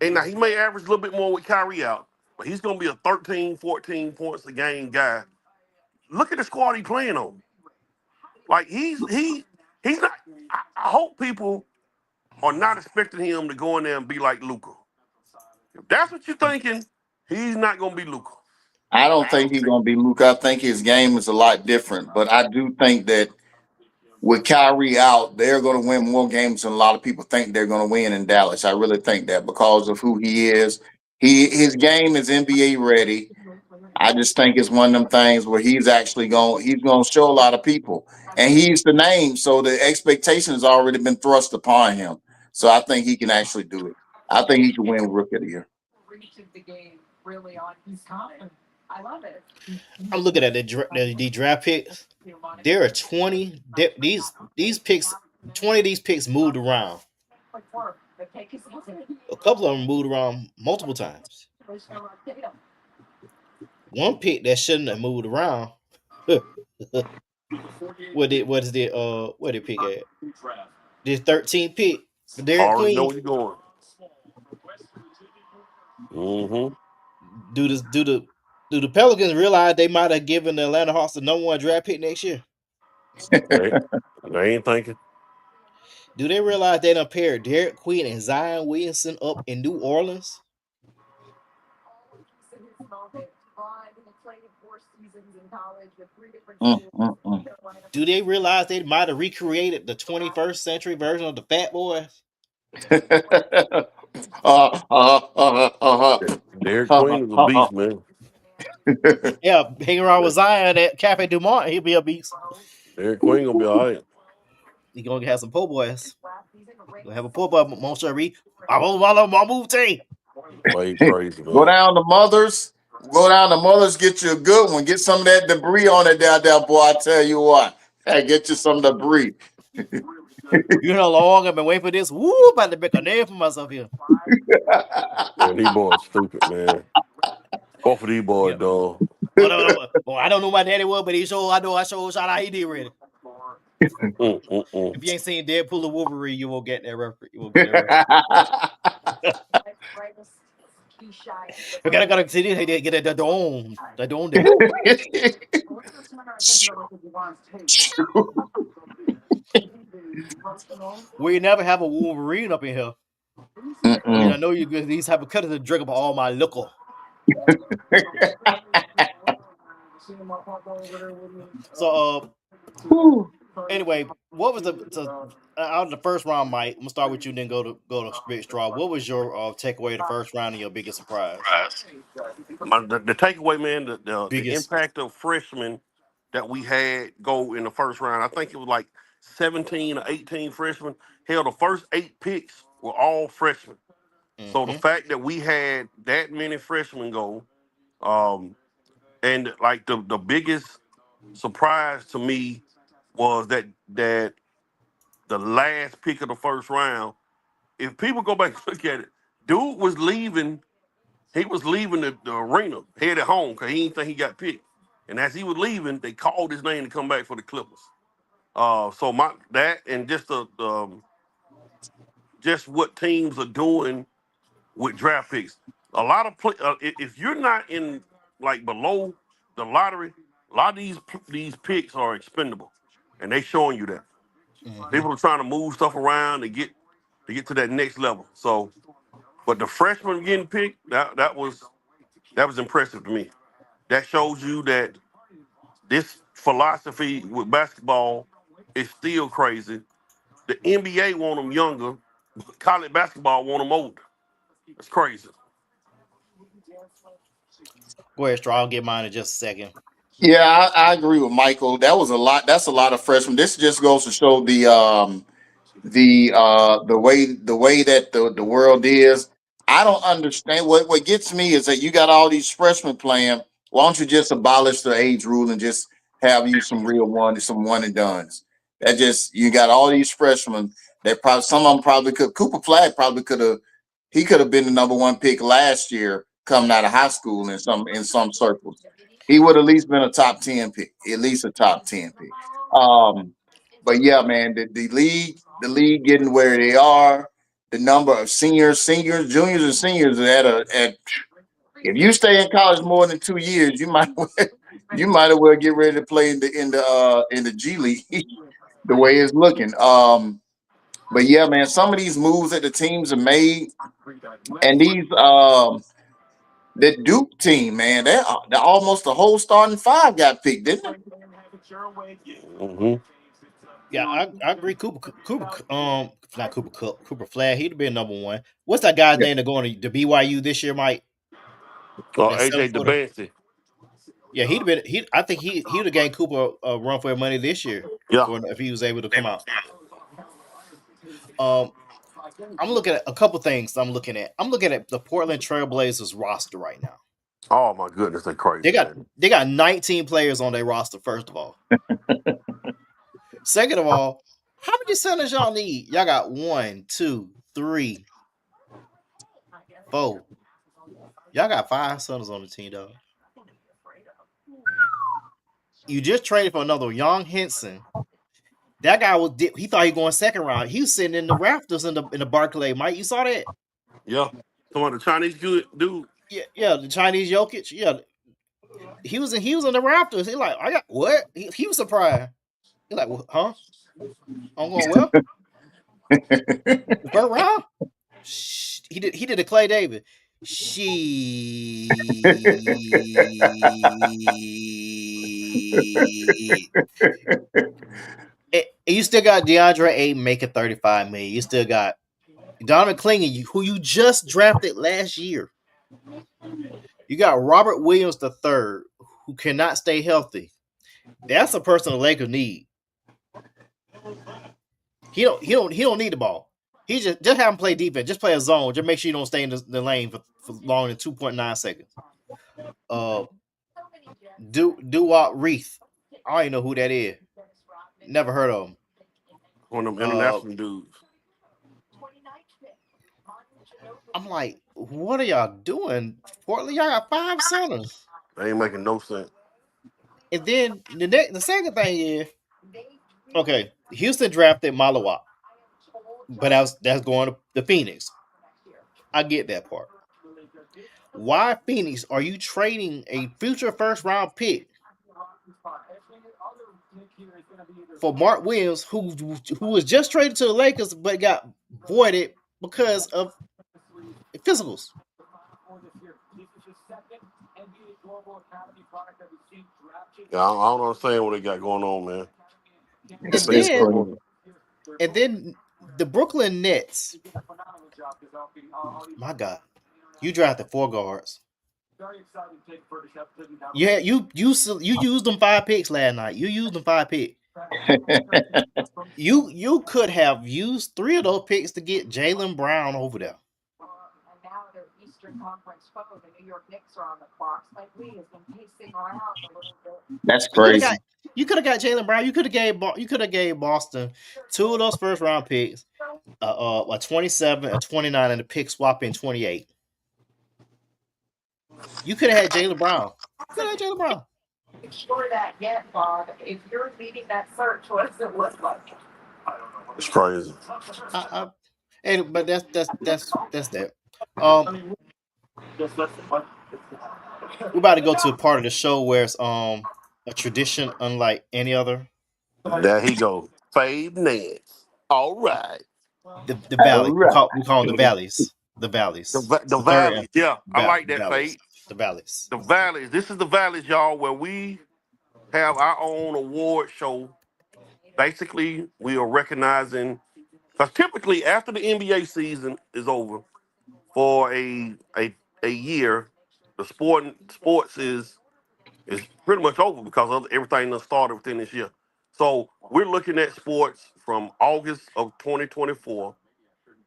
And now he may average a little bit more with Kyrie out, but he's gonna be a 13, 14 points a game guy. Look at the squad he playing on. Like he's not. I hope people are not expecting him to go in there and be like Luka. If that's what you're thinking, he's not gonna be Luka. I don't think he's gonna be Luke. I think his game is a lot different. But I do think that with Kyrie out, they're going to win more games than a lot of people think they're going to win in Dallas. I really think that because of who he is. His game is NBA ready. I just think it's one of them things where he's going to show a lot of people, and he's the name, so the expectation has already been thrust upon him. So I think he can actually do it. I think he can win Rookie of the Year. The game really on his time. I love it. I'm looking at the draft picks. There are 20. These picks. 20 of these picks moved around. A couple of them moved around multiple times. One pick that shouldn't have moved around. Where did pick at? The 13th pick. Derek Already know Queen. where you're going. Do the Pelicans realize they might have given the Atlanta Hawks the number 1 draft pick next year? They ain't thinking. Do they realize they done paired Derek Queen and Zion Williamson up in New Orleans? Do they realize they might have recreated the 21st century version of the Fat Boys? Derek Queen is a beast, man. Yeah, hang around with Zion at Cafe Dumont, he'll be a beast. Derek Queen gonna be all right. He gonna have some po' boys. We'll have a po' boy, Montserrat. I'm on my move team. Way crazy, man. Go down to Mothers. Get you a good one. Get some of that debris on it down there, boy. I tell you what. Hey, get you some debris. You know how long I've been waiting for this. Woo, about to make a name for myself here. Man, these boys stupid, man. Both of these boys, dog. Well, I don't know who my daddy was, but I showed shout out he did ready. If you ain't seen Deadpool or Wolverine, you won't get that reference. We gotta see this. They get the dome. The dome there. We never have a Wolverine up in here. I know you good. These have a cut of the drink up all my liquor. So anyway, what was out of the first round, Mike? I'm gonna start with you, then go to Big Straw. What was your takeaway of the first round and your biggest surprise? The takeaway, man, the impact of freshmen that we had go in the first round. I think it was like 17 or 18 freshmen. Hell, the first 8 picks were all freshmen. So the fact that we had that many freshmen go, and like the biggest surprise to me was that the last pick of the first round, if people go back and look at it, dude was leaving. He was leaving the arena, headed home, because he didn't think he got picked. And as he was leaving, they called his name to come back for the Clippers. So that and just just what teams are doing with draft picks. A lot of if you're not in like below the lottery, a lot of these picks are expendable, and they showing you that. People are trying to move stuff around to get to that next level. So, but the freshman getting picked, that was impressive to me. That shows you that this philosophy with basketball is still crazy. The NBA want them younger, but college basketball want them older. It's crazy. Go ahead, Straw. I'll get mine in just a second. Yeah, I agree with Michael. That was a lot. That's a lot of freshmen. This just goes to show the way that the world is. I don't understand. What gets me is that you got all these freshmen playing. Why don't you just abolish the age rule and just have you some one and dones? That just, you got all these freshmen that probably, some of them probably could. Cooper Flag probably could have. He could have been the number 1 pick last year coming out of high school in some circles. He would at least been a top 10 pick, at least a top 10 pick. But yeah, man, the league getting where they are, the number of juniors, and seniors at if you stay in college more than 2 years, you might as well get ready to play in the G League the way it's looking. But yeah, man, some of these moves that the teams have made, and these The Duke team, man, they almost the whole starting five got picked, didn't it? Mm-hmm. Yeah, I agree. Cooper, not Cooper Cup, Cooper Flag. He'd have been number one. What's that guy's Yeah. name that going to BYU this year, Mike? That AJ 7-footer. DeBancy. Yeah, he'd have been. I think he would have gained Cooper a run for money this year. Yeah. If he was able to come out. I'm looking at a couple things. I'm looking at the Portland Trailblazers roster right now. Oh my goodness, they're crazy. They got 19 players on their roster. First of all, second of all, how many centers y'all need? Y'all got 1, 2, 3, 4. Y'all got 5 centers on the team, dog. You just traded for another Young Henson. That guy he thought he was going second round. He was sitting in the rafters in the Barclay. Mike, you saw that? Yeah. Come on, the Chinese dude. Yeah, the Chinese Jokic. Yeah, he was in the rafters. He like, I got what? He was surprised. He like, huh? I'm going well. The first round. He did a Clay David. You still got DeAndre Ayton making $35 million. You still got Donovan Clingan, who you just drafted last year. You got Robert Williams III, who cannot stay healthy. That's a person the Lakers need. He don't need the ball. He just have him play defense. Just play a zone. Just make sure you don't stay in the lane for longer than 2.9 seconds. Duwop Reith. I don't even know who that is. Never heard of him. One of them international dudes. I'm like, what are y'all doing? Portland, y'all got 5 centers. They ain't making no sense. And then the second thing is, okay, Houston drafted Malawak, but that's going to Phoenix. I get that part. Why Phoenix are you trading a future first round pick for Mark Williams, who was just traded to the Lakers but got voided because of physicals? Yeah, I don't understand what they got going on, man. And then the Brooklyn Nets. My God, you drafted 4 guards. Yeah, you used them 5 picks last night. You used them 5 picks. You could have used 3 of those picks to get Jaylen Brown over there. And now their Eastern Conference foe, the New York Knicks, are on the clock. Spike Lee has been pacing around a little bit. That's crazy. You could have got Jaylen Brown. You could have gave Boston 2 of those first round picks, a 27, a 29, and a pick swap in 28. You could have had Jaylen Brown. Sure that yet, Bob. If you're leading that search, what does it look like? It's crazy. But that's that. We're about to go to a part of the show where it's a tradition unlike any other. There he go. Fade Nets. All right. The valley. Right. We call them the valleys. The valleys. The valleys. Yeah, I like that, Fade. The valleys. The valleys. This is the valleys, y'all, where we have our own award show. Basically, we are recognizing, because typically after the NBA season is over for a year, the sports is pretty much over because of everything that started within this year. So we're looking at sports from August of 2024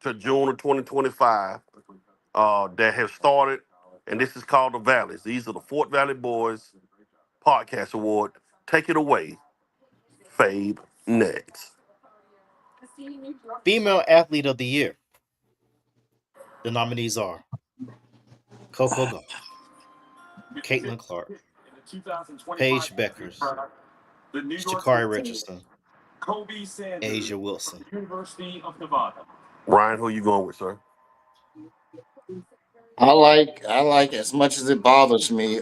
to June of 2025 that have started, and this is called the Valleys. These are the Fort Valley Boys Podcast Award. Take it away, Fabe Nets. Female Athlete of the Year. The nominees are Coco Gauff, Caitlin Clark, Paige Beckers, Sha'Carri Richardson, A'ja Wilson. Ryan, who you going with, sir? I like as much as it bothers me.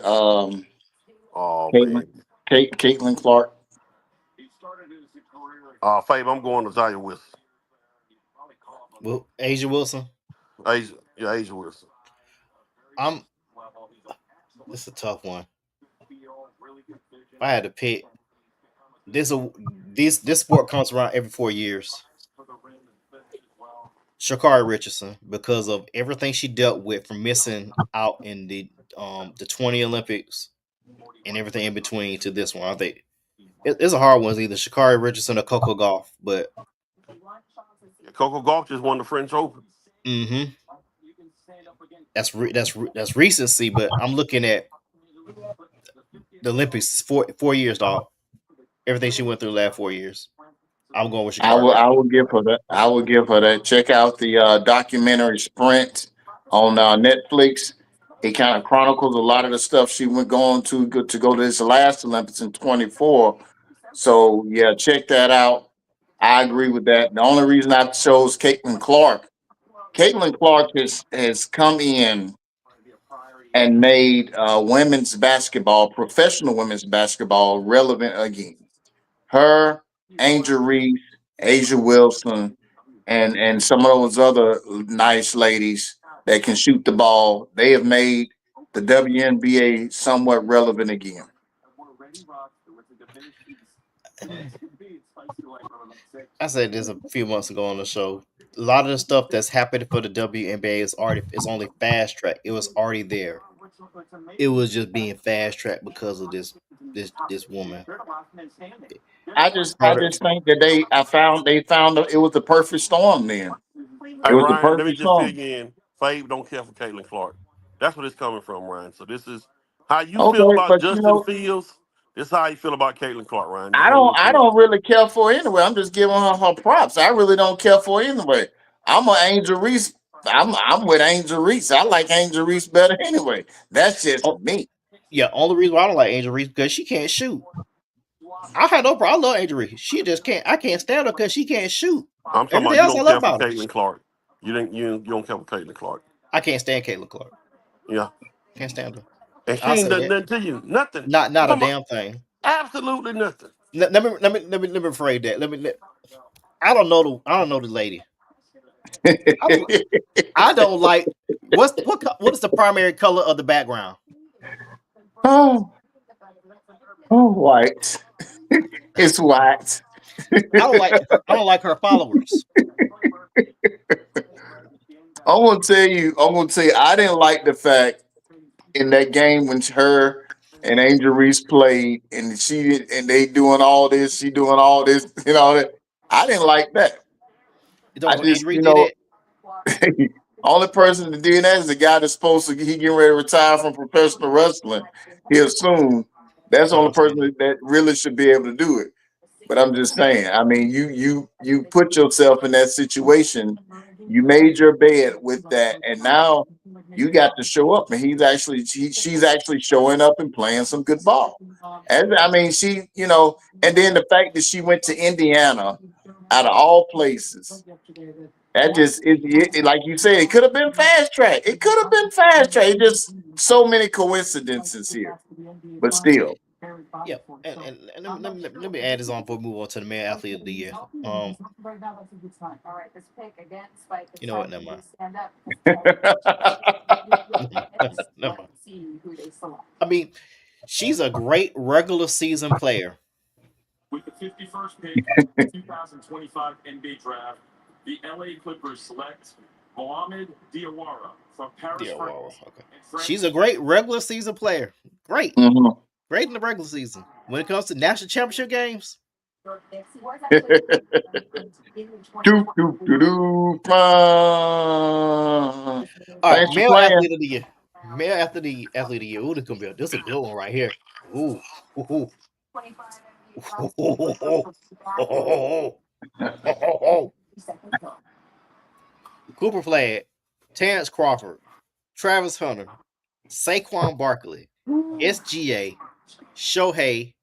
Caitlin Clark. Fabe, I'm going to Zaya Wilson. Well, A'ja Wilson. A'ja Wilson. This is a tough one. If I had to pick, this sport comes around every 4 years. Sha'Carri Richardson, because of everything she dealt with from missing out in the 20 Olympics and everything in between to this one. I think it's a hard one. It's either Sha'Carri Richardson or Coco Gauff, but Coco Gauff just won the French Open. mm-hmm. That's recency, but I'm looking at the Olympics 4 years, dog. Everything she went through the last 4 years. I'm going with Sha'Carri. I will give her that. I will give her that. Check out the documentary Sprint on Netflix. It kind of chronicles a lot of the stuff she went going to go to this last Olympics in 24. So yeah, check that out. I agree with that. The only reason I chose Caitlin Clark has come in and made women's basketball, professional women's basketball, relevant again. Her, Angel Reese, Asia Wilson, and some of those other nice ladies that can shoot the ball, they have made the WNBA somewhat relevant again. I said this a few months ago on the show. A lot of the stuff that's happening for the WNBA is only fast track. It was already there. It was just being fast tracked because of this woman. I just think that they found it was the perfect storm then. Hey, It was the Ryan, let me perfect just storm. fill you in. Fave don't care for Caitlin Clark. That's what it's coming from, Ryan. So this is how you Okay, feel about but Justin Fields. This is how you feel about Caitlin Clark, Ryan. I don't really care for her anyway. I'm just giving her props. I really don't care for her anyway. I'm an Angel Reese. I'm with Angel Reese. I like Angel Reese better anyway. That's just me. Yeah, only reason why I don't like Angel Reese because she can't shoot. I had no problem. I love Angel Reese. She just can't. I can't stand her because she can't shoot. I'm talking Everything about else you I don't love care for about her. Caitlin Clark. You don't care for Caitlin Clark. I can't stand Caitlin Clark. Yeah, can't stand her. and she ain't done nothing to you. Nothing. Not a damn thing. Absolutely nothing. Let me rephrase that. I don't know the lady. I don't like what is the primary color of the background? Oh, white. It's white. I don't like her followers. I'm gonna tell you, I didn't like the fact in that game when her and Angel Reese played and they doing all this, she doing all this, and all that. I didn't like that. I just, only person that did that is the guy that's supposed to he getting ready to retire from professional wrestling. He'll soon. That's the only person that really should be able to do it. But I'm just saying, I mean, you put yourself in that situation. You made your bed with that, and now you got to show up. And she's actually showing up and playing some good ball. And I mean, she, and then the fact that she went to Indiana, out of all places, that just like you said, it could have been fast track. It could have been fast track. It just so many coincidences here, but still. Yeah, and let me add this on before we move on to the man athlete of the year. You know what? Never mind. Never mind. I mean, she's a great regular season player. With the 51st pick of the 2025 NBA draft, the LA Clippers select Mohamed Diawara from Paris. Okay. She's a great regular season player. Great. Mm-hmm. Great in the regular season. When it comes to national championship games. All right, male athlete of the year. Male athlete of the year. Ooh, this is a good one right here. Ooh. Cooper Flag, Terrence Crawford, Travis Hunter, Saquon Barkley, SGA, Shohei,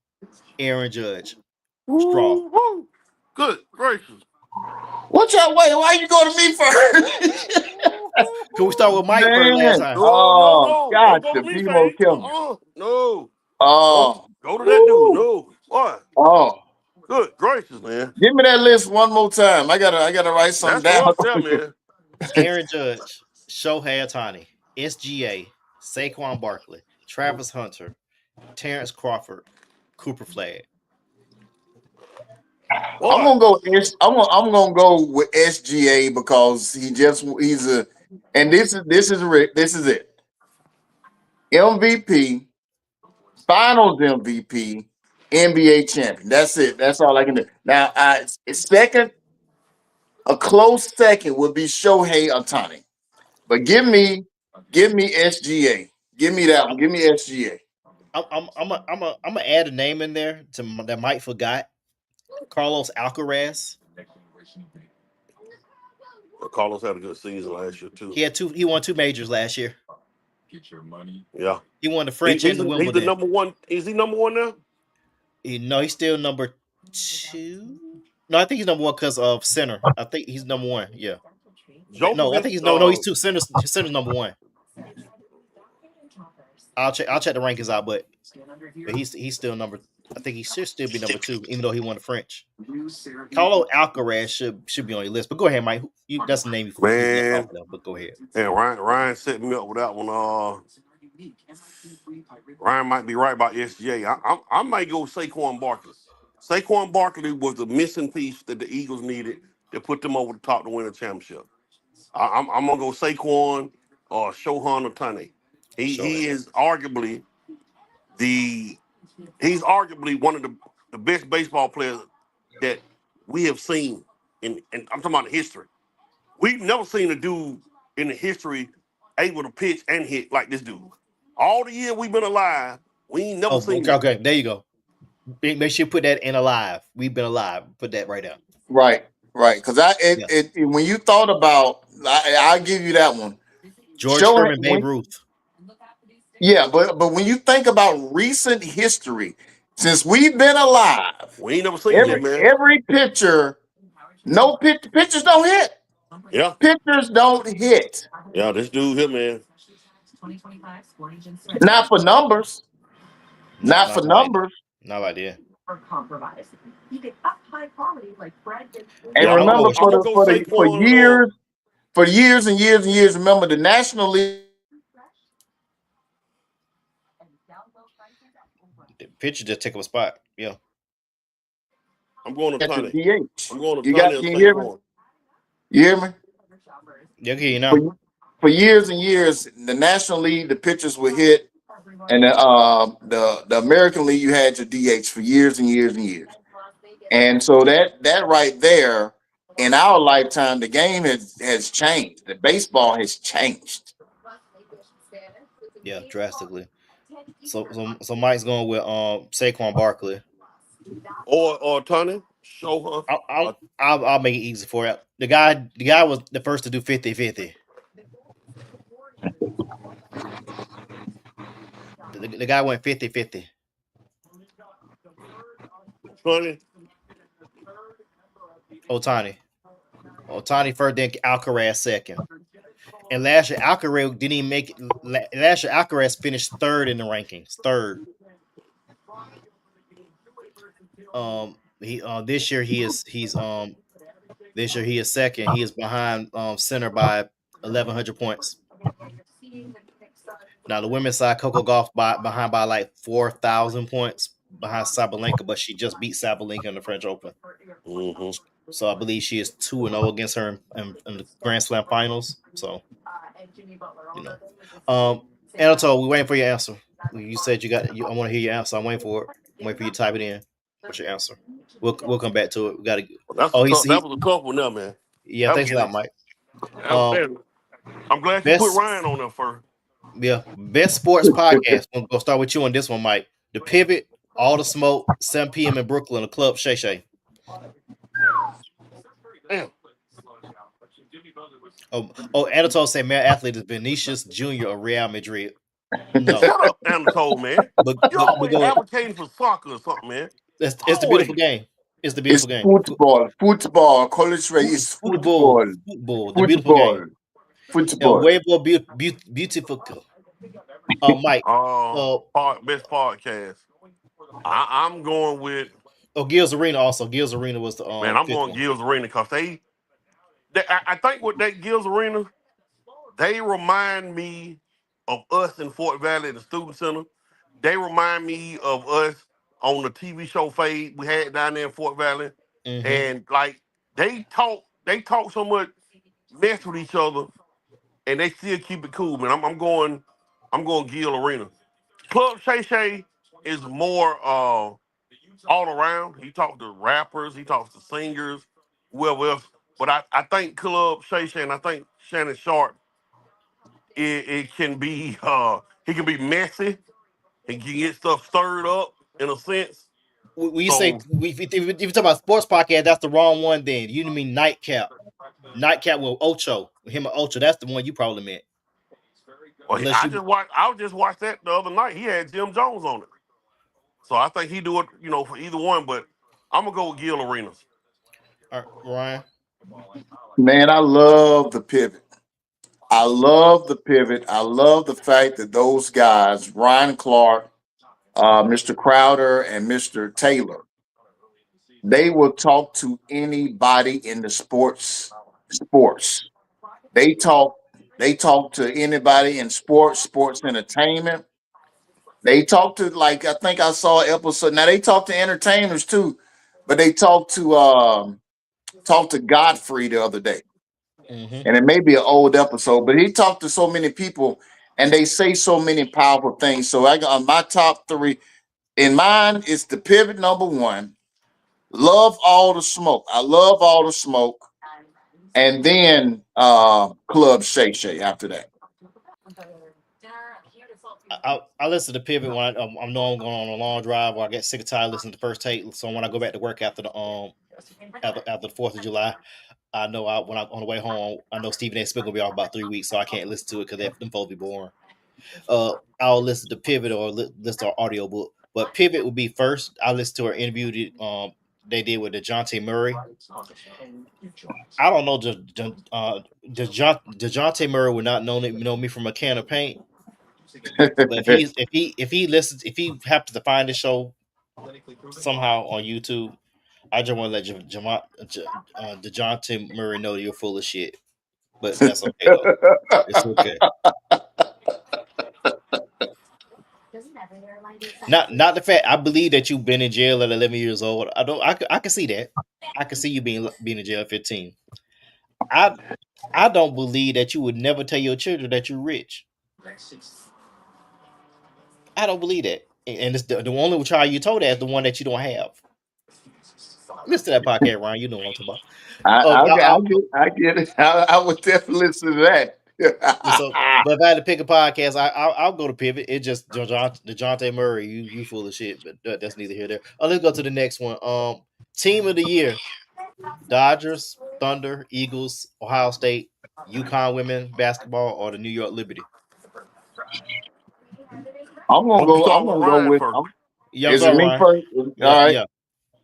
Aaron Judge. Straw. Good gracious. What's your way? Why you going to me first? Can we start with Mike first last time? Oh, God, the BMO killed me. No. Oh. Go to that dude. No. What? Oh. Good gracious, man. Give me that list one more time. I gotta write something down. Man. Aaron Judge, Shohei Ohtani, SGA, Saquon Barkley, Travis Hunter, Terrence Crawford, Cooper Flag. Boy, I'm gonna go with SGA because he's a, and this is it. MVP, Finals MVP, NBA champion. That's it. That's all I can do. Now, a close second would be Shohei Ohtani, but give me SGA. Give me that one. Give me SGA. I'm gonna add a name in there that Mike forgot. Carlos Alcaraz. Carlos had a good season last year too. He won 2 majors last year. Get your money. Yeah, He won the French and the he's Wimbledon. the number one. Is he number one now? No, he's still number 2. No, I think he's number 1 because of center. I think he's number 1. Yeah. No, I think he's no. He's 2. Center's number 1. I'll check the rankings out, but he's still number. I think he should still be number 2, even though he won the French. Carlos Alcaraz should be on your list. But go ahead, Mike. That's the name you Man. But go ahead. And Ryan set me up with that one. Ryan might be right about SGA. I might go Saquon Barkley. Saquon Barkley was the missing piece that the Eagles needed to put them over the top to win a championship. I'm gonna go Saquon or Shohei Ohtani. He is arguably one of the best baseball players that we have seen and I'm talking about history. We've never seen a dude in the history able to pitch and hit like this dude. All the year we've been alive, we ain't never seen that. Okay, there you go. Make sure you put that in alive. We've been alive. Put that right out. Right. Because when you thought about, I'll give you that one. George Sherman, Babe Ruth. Yeah, but when you think about recent history, since we've been alive, we ain't never seen it, man. Every pitcher, pitchers don't hit. Yeah, pitchers don't hit. Yeah, this dude here, man. Not for numbers. Not for numbers. No idea. And remember, for years and years and years, remember the National League. The pitcher just take up a spot. Yeah. I'm going to Ohtani. DH. I'm going to Ohtani. You hear me? You hear me? Yeah, okay, you know. For years and years, the National League, the pitchers would hit, and the American League, you had your DH for years and years and years. And so that right there, in our lifetime, the game has changed. The baseball has changed. Yeah, drastically. So Mike's going with Saquon Barkley. Or Ohtani. Show her. I'll make it easy for you. The guy was the first to do 50-50. The guy went 50-50. Ohtani first, then Alcaraz second. And last year, Alcaraz didn't even make it. Last year, Alcaraz finished 3rd in the rankings. 3rd. This year he is second. He is behind center by 1,100 points. Now the women's side, Coco Gauff behind by like 4,000 points behind Sabalenka, but she just beat Sabalenka in the French Open. Mm-hmm. So I believe she is 2-0 against her in the Grand Slam finals. So, you know, Anatole, we're waiting for your answer. You said I want to hear your answer. I'm waiting for it. I'm waiting for you to type it in. What's your answer? We'll come back to it. We got to. That was a tough one, now, man. Yeah, thanks a lot, Mike. I'm glad you put Ryan on there first. Yeah, best sports podcast. I'm gonna start with you on this one, Mike. The Pivot, All the Smoke, 7 p.m. in Brooklyn, the Club Shay Shay. Damn. Anatole said male athlete is Vinicius Jr. of Real Madrid. No. Shut up, Anatole, man. You're always advocating for soccer or something, man. It's the beautiful game. It's the beautiful game. Football. College race. Football. The beautiful game. Football. Weibo beautiful. Mike. Best podcast. I'm going with. Gil's Arena also. Gil's Arena was the. Man, I'm going Gil's Arena because I think with that Gil's Arena, they remind me of us in Fort Valley at the Student Center. They remind me of us on the TV show Fade we had down there in Fort Valley. Mm-hmm. And like they talk so much mess with each other and they still keep it cool, man. I'm going Gil Arena. Club Shay Shay is more all around. He talks to rappers, he talks to singers, whoever else. But I think Club Shay Shay and I think Shannon Sharp, it can be he can be messy and can get stuff stirred up in a sense. When you say So if you talk about sports podcast, that's the wrong one. Then you mean Nightcap. Nightcap with Ocho, him and Ocho. That's the one you probably meant. well, Unless I you, just watched. I just watched that the other night. He had Jim Jones on it, so I think he do it, for either one. But I'm gonna go with Gil Arenas. Ryan. Man, I love the pivot. I love the pivot. I love the fact that those guys, Ryan Clark, Mr. Crowder, and Mr. Taylor, they will talk to anybody in the sports. They talk they talk to anybody in sports entertainment. They talk to, like, I think I saw an episode. Now they talk to entertainers too, but they talked to Godfrey the other day. Mm-hmm. And it may be an old episode, but he talked to so many people and they say so many powerful things. So I got my top three. In mine, it's the pivot number one. Love all the smoke. I love all the smoke. And then Club Shay Shay after that. I listen to Pivot when I know I'm going on a long drive or I get sick and tired listening to First Take. So when I go back to work after the 4th of July, I know on the way home, I know Stephen A. Smith will be off about 3 weeks, so I can't listen to it because them folks be boring. I'll listen to Pivot or listen to audio book. But Pivot would be first. I listen to her interview they did with DeJounte Murray. I don't know, DeJounte Murray would not know me from a can of paint. But if he listens, if he happens to find the show somehow on YouTube, I just want to let DeJounte Murray know that you're full of shit. But that's okay though. It's okay. Not the fact I believe that you've been in jail at 11 years old. I can see that. I can see you being in jail at 15. I don't believe that you would never tell your children that you're rich. I don't believe that. And it's the only child you told that is the one that you don't have. Listen to that podcast, Ryan. You know what I'm talking about. I get it. I would definitely listen to that. So, but if I had to pick a podcast, I'll go to Pivot. It's just DeJounte Murray. You full of shit, but that's neither here nor there. Let's go to the next one. Team of the year: Dodgers, Thunder, Eagles, Ohio State, UConn women basketball, or the New York Liberty. I'm gonna Hope you go. start I'm with gonna go Ryan with. first. Yeah, Is it me Ryan. first? Yeah, All right.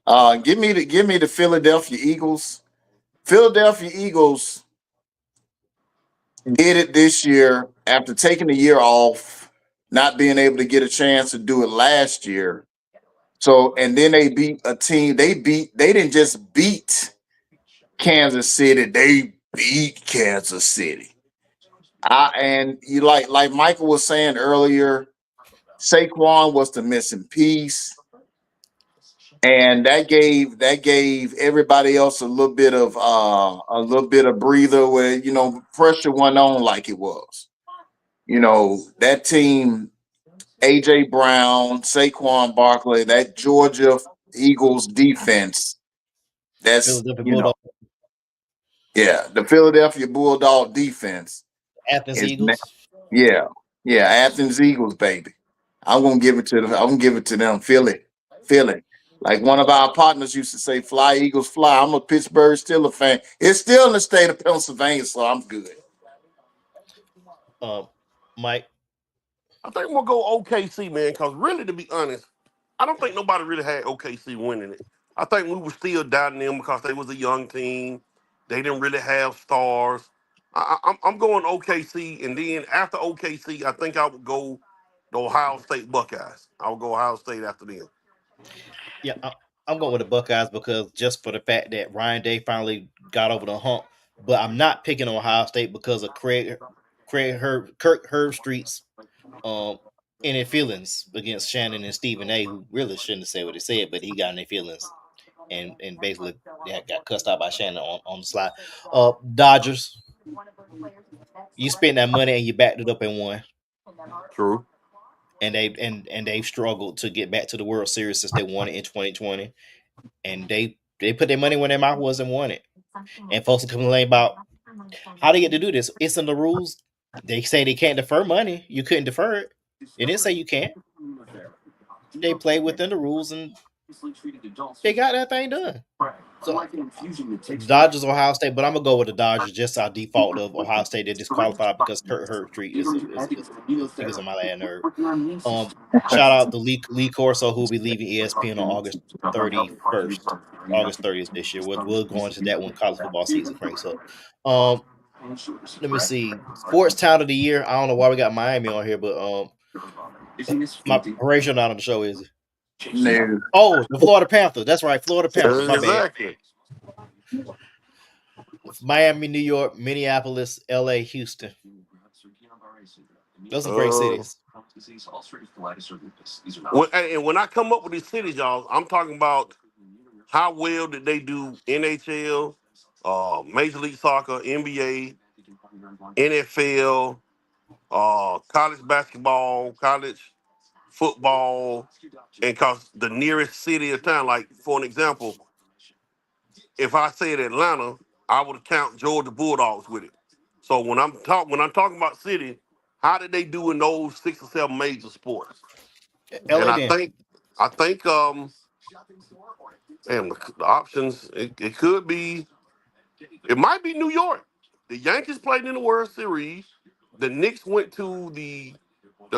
yeah. Give me the Philadelphia Eagles. Philadelphia Eagles did it this year after taking a year off, not being able to get a chance to do it last year. So, and then they beat a team. They didn't just beat Kansas City. They beat Kansas City. And you like Michael was saying earlier, Saquon was the missing piece. And that gave everybody else a little bit of breather where pressure wasn't on like it was. That team, AJ Brown, Saquon Barkley, that Georgia Eagles defense. That's Philadelphia Bulldog. The Philadelphia Bulldog defense. Athens Eagles. Athens Eagles, baby. I'm gonna give it to them. Philly. Like one of our partners used to say, "Fly Eagles, fly." I'm a Pittsburgh Steelers fan. It's still in the state of Pennsylvania, so I'm good. Mike. I think I'm gonna go OKC, man, because really, to be honest, I don't think nobody really had OKC winning it. I think we were still doubting them because they was a young team. They didn't really have stars. I'm going OKC, and then after OKC, I think I would go the Ohio State Buckeyes. I would go Ohio State after them. Yeah, I'm going with the Buckeyes because just for the fact that Ryan Day finally got over the hump. But I'm not picking Ohio State because of Craig Kirk Herbstreit's in their feelings against Shannon and Stephen A, who really shouldn't have said what he said, but he got in their feelings and basically got cussed out by Shannon on the slide. Dodgers, you spent that money and you backed it up and won. True. And they've struggled to get back to the World Series since they won it in 2020. And they put their money where their mouth was and won it. And folks are complaining about how they get to do this. It's in the rules. They say they can't defer money. You couldn't defer it. They didn't say you can't. They played within the rules and they got that thing done. So Dodgers, Ohio State, but I'm gonna go with the Dodgers just our default of Ohio State. They're disqualified because Kurt Herbstreit is on my last nerve. Shout out to Lee Corso, who will be leaving ESPN on August 31st. August 30th this year. We'll go into that when college football season cranks up. Let me see. Sports Town of the Year. I don't know why we got Miami on here, but my Horatio not on the show, is it? No. Oh, the Florida Panthers. That's right, Florida Panthers. My Exactly. bad. Miami, New York, Minneapolis, LA, Houston. Those are great cities. And when I come up with these cities, y'all, I'm talking about how well did they do NHL, Major League Soccer, NBA, NFL, college basketball, college football, and cause the nearest city of town, like for an example, if I said Atlanta, I would count Georgia Bulldogs with it. So when I'm talking about city, how did they do in those 6 or 7 major sports? LA And then. I think and the options it could be, it might be New York. The Yankees played in the World Series. The Knicks went to the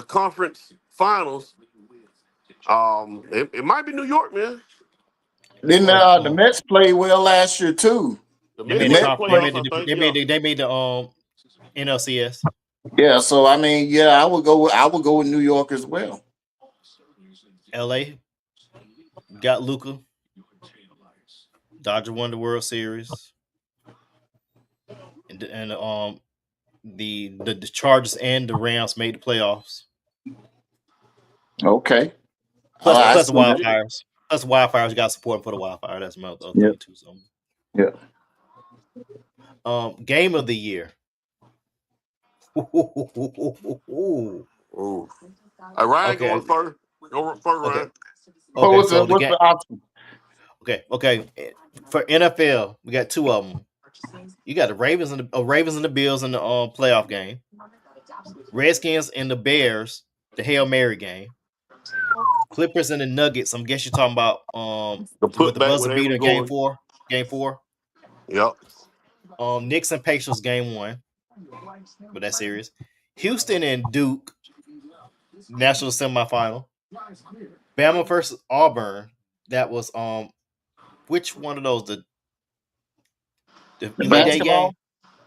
conference finals. It might be New York, man. Then the Mets played well last year too. The They Mets made went the to top. playoffs, I think, They made the NLCS. Yeah, so I mean, yeah, I would go with New York as well. LA got Luka. Dodger won the World Series. And the Chargers and the Rams made the playoffs. Okay. Plus the Wildfires. Plus Wildfires got support for the Wildfire. That's my other thing too. So. Yeah. Game of the year. Ooh. Ryan going first. Go first, Ryan. Okay, what's the option? Okay. For NFL, we got 2 of them. You got the Ravens and the Bills in the playoff game. Redskins and the Bears, the Hail Mary game. Clippers and the Nuggets. I guess you're talking about with the buzzer beater game 4. Game 4. Yep. Knicks and Pacers game 1. But that series. Houston and Duke, national semifinal. Bama versus Auburn. That was which one of those? The Elite 8 game?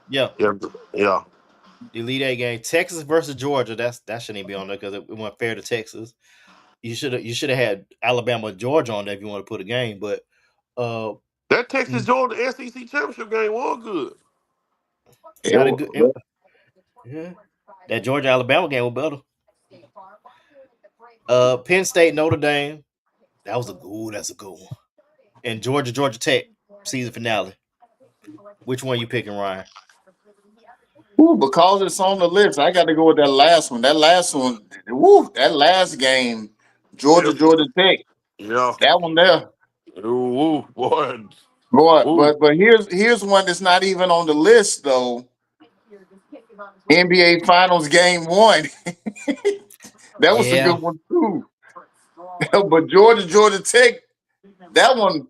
Yeah. Yeah. The Elite 8 game. Texas versus Georgia. That shouldn't even be on there because it went fair to Texas. You should have had Alabama or Georgia on there if you want to put a game, but that Texas Georgia SEC championship game was good. That Georgia Alabama game was better. Penn State Notre Dame. That's a good one. And Georgia Tech season finale. Which one you picking, Ryan? Ooh, because it's on the list, I got to go with that last one. That last game, Georgia Tech. Yeah, that one there. Ooh, boy. But here's one that's not even on the list though. NBA Finals Game 1. That was a good one too. But Georgia Tech, that one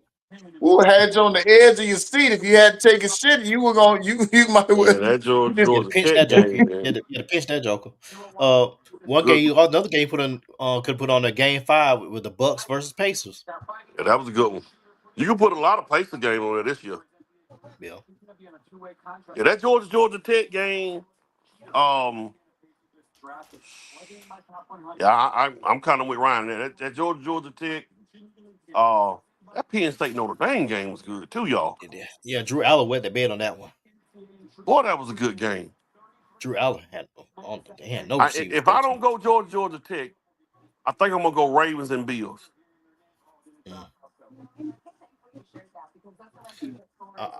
had you on the edge of your seat. If you had to take a shit, you were going. You might well. That Georgia pinch Tech that joker. game. You had to pinch that joker. Another game could put on a game 5 with the Bucks versus Pacers. Yeah, that was a good one. You can put a lot of Pacer game on there this year. Yeah. Yeah, that Georgia Tech game. Yeah, I'm kind of with Ryan there. That Georgia Tech. That Penn State Notre Dame game was good too, y'all. Yeah, Drew Allen wet the bed on that one. Boy, that was a good game. Drew Allen had no receivers. If I don't go Georgia Tech, I think I'm gonna go Ravens and Bills.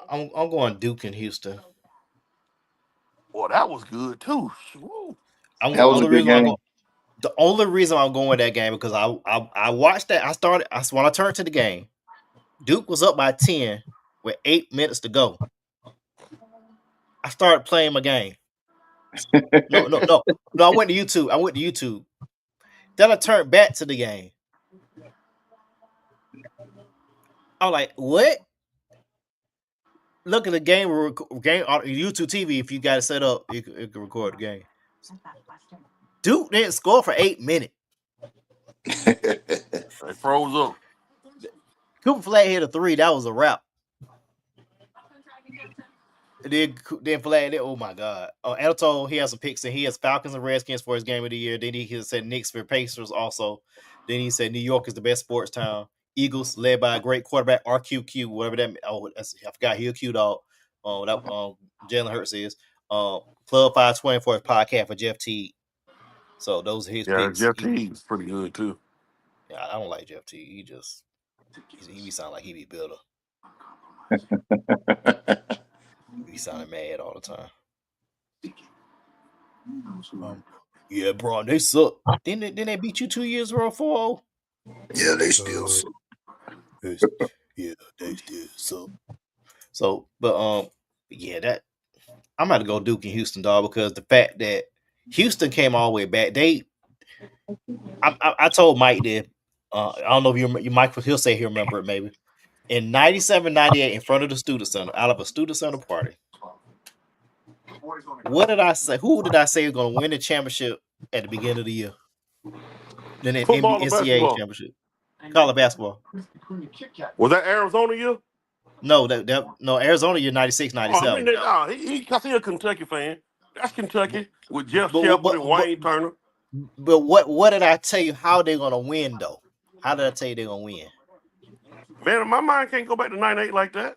I'm going Duke and Houston. Boy, that was good too. Woo. That was a good game. The only reason I'm going with that game because I watched that. When I turned to the game, Duke was up by 10 with 8 minutes to go. I started playing my game. No. I went to YouTube. Then I turned back to the game. I was like, what? Look at the game on YouTube TV. If you got it set up, you can record the game. Duke didn't score for 8 minutes. They froze up. Cooper Flag hit a 3. That was a wrap. Then Flag, oh my God. Anatole, he has some picks, and he has Falcons and Redskins for his game of the year. Then he said Knicks for Pacers also. Then he said New York is the best sports town. Eagles led by a great quarterback, RQQ, whatever that. I forgot he a Q dog. Jalen Hurts is. Club 520 for his podcast for Jeff Teague. So those are his picks. Jeff Teague is pretty good too. Yeah, I don't like Jeff Teague. He be sound like he be builder. He be sounding mad all the time. Yeah, bro, they suck. Didn't they beat you 2 years ago 4-0? Yeah, they still suck. Yeah, they still suck. So, but yeah, that I'm about to go Duke and Houston, dog, because the fact that Houston came all the way back. I told Mike that I don't know if Mike, he'll say he'll remember it maybe. In 97, 98, in front of the Student Center, out of a Student Center party. What did I say? Who did I say was going to win the championship at the beginning of the year? Then the NCAA championship. College basketball. Was that Arizona year? No, no, Arizona year 96, 97. Because he's a Kentucky fan. That's Kentucky with Jeff Shepard and Wayne Turner. But what did I tell you how they're going to win, though? How did I tell you they're going to win? Man, my mind can't go back to 98 like that.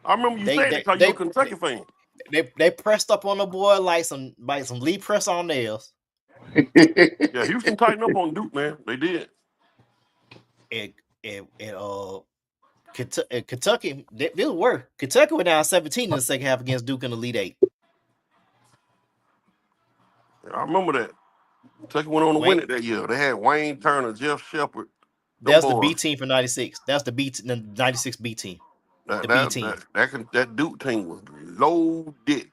I remember you saying it because you're a Kentucky fan. They pressed up on the boy like some Lee press on nails. Yeah, Houston tightened up on Duke, man. They did. Kentucky, this work. Kentucky went down 17 in the second half against Duke in the Elite 8. Yeah, I remember that. Kentucky went on to win it that year. They had Wayne Turner, Jeff Shepard. That's the B team for 96. That's the 96 B team. B team. That Duke team was loaded.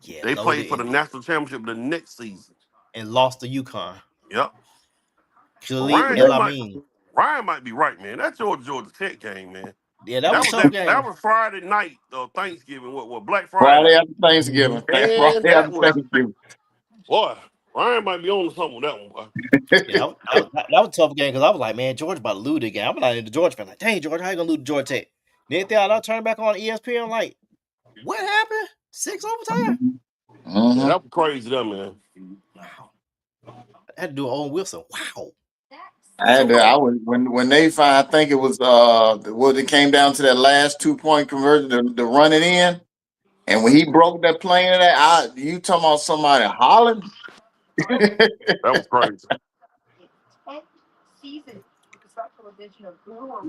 Yeah, they played for the national championship the next season and lost to UConn. Yep. Ryan might be right, man. That's Georgia Tech game, man. Yeah, that was a tough game. That was Friday night, Thanksgiving. What Black Friday Friday? after Thanksgiving. Friday after Thanksgiving. Boy, Ryan might be on to something with that one, boy. Yeah, that was a tough game because I was like, man, Georgia about to lose the game. I'm not into Georgia fan. Like, dang, Georgia, how you gonna lose to Georgia Tech? Then I turn back on ESPN. I'm like, what happened? 6 overtime? Yeah, that was crazy, that man. Wow. I had to do Owen Wilson. Wow. When they I think it was it came down to that last 2-point conversion to run it in, and when he broke that plane of that, you talking about somebody hollering? That was crazy.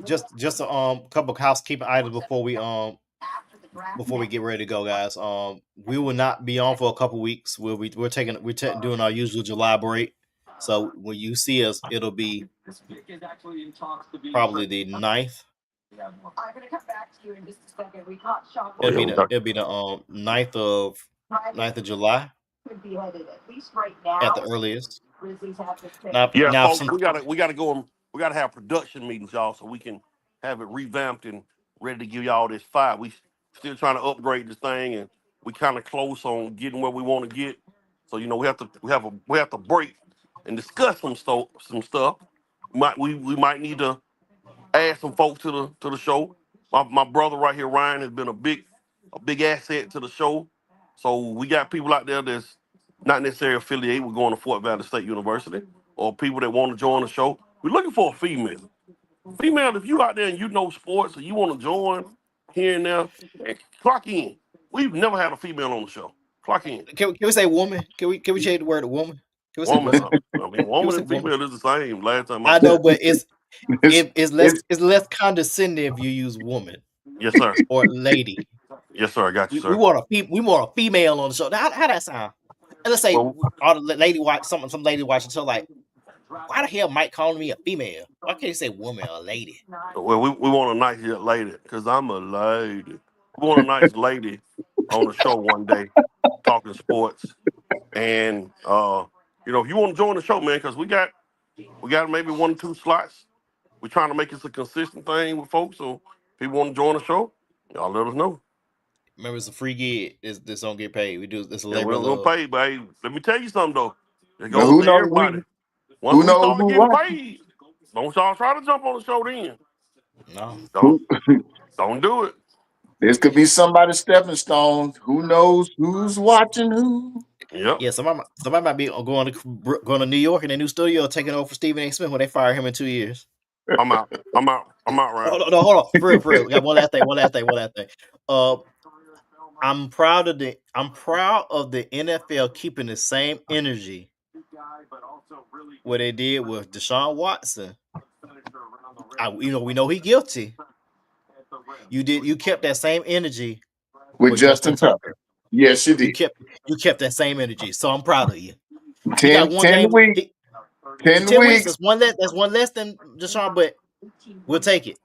Just a couple of housekeeping items before we get ready to go, guys. We will not be on for a couple weeks. We're doing our usual July break. So when you see us, it'll be probably the 9th. I'm gonna come back to you in just a second. We caught Sean. It'll be the 9th of July. Could be headed at least right now at the earliest. Folks, we gotta go and we gotta have production meetings, y'all, so we can have it revamped and ready to give y'all this fire. We still trying to upgrade this thing, and we kind of close on getting where we want to get. So we have to break and discuss some stuff. We might need to add some folks to the show. My brother right here, Ryan, has been a big asset to the show. So we got people out there that's not necessarily affiliated with going to Fort Valley State University, or people that want to join the show. We're looking for a female. Female, if you out there and you know sports or you want to join here and there, clock in. We've never had a female on the show. Clock in. Can we say woman? Can we change the word to woman? Can we say Woman. woman? I mean, woman say and woman? female is the same. Last time I know, but It's, it's less condescending if you use woman Yes, sir. or lady. Yes, sir. I got you, We sir. want a female on the show. Now, how that sound? And let's say Well, all the lady watch some lady watching the show like, why the hell Mike calling me a female? Why can't you say woman or lady? Well, we want a nice lady because I'm a lady. We want a nice lady on the show one day talking sports. And, you know, if you want to join the show, man, because we got maybe 1 or 2 slots. We're trying to make this a consistent thing with folks. So if people want to join the show, y'all let us know. Remember, it's a free gig. This don't get paid. We do this a Yeah, labor we're of going love. to pay, but hey, let me tell you something, though. It But goes who to knows everybody. who Once we knows start who getting watching? paid, don't y'all try to jump on the show then. No. Don't do it. This could be somebody's stepping stone. Who knows who's watching who? Yep. Yeah, somebody might be going to New York in their new studio, taking over for Stephen A. Smith when they fire him in 2 years. I'm out, Ryan. No, hold on. For real. We got one last thing. I'm proud of the NFL keeping the same energy what they did with Deshaun Watson. We know he's guilty. You kept that same energy With Justin Tucker. Yes, you did. You kept that same energy. So I'm proud of you. 10 weeks. 10 weeks. weeks. That's one less than Deshaun, but we'll take it.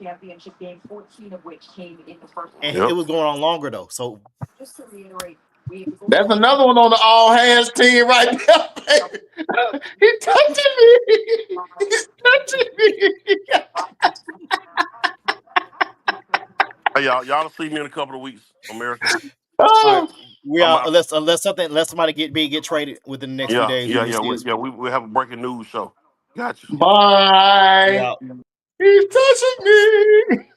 Championship game, 14 of which came in the first. And Yep. it was going on longer though. So Just to reiterate, That's another one on the all hands team right there, baby. He's touching me. He's touching me. Hey, y'all see me in a couple of weeks, America. Oh, we are unless somebody get traded within the next few days. We have a breaking news show. Gotcha. bye. Yeah. He's touching me.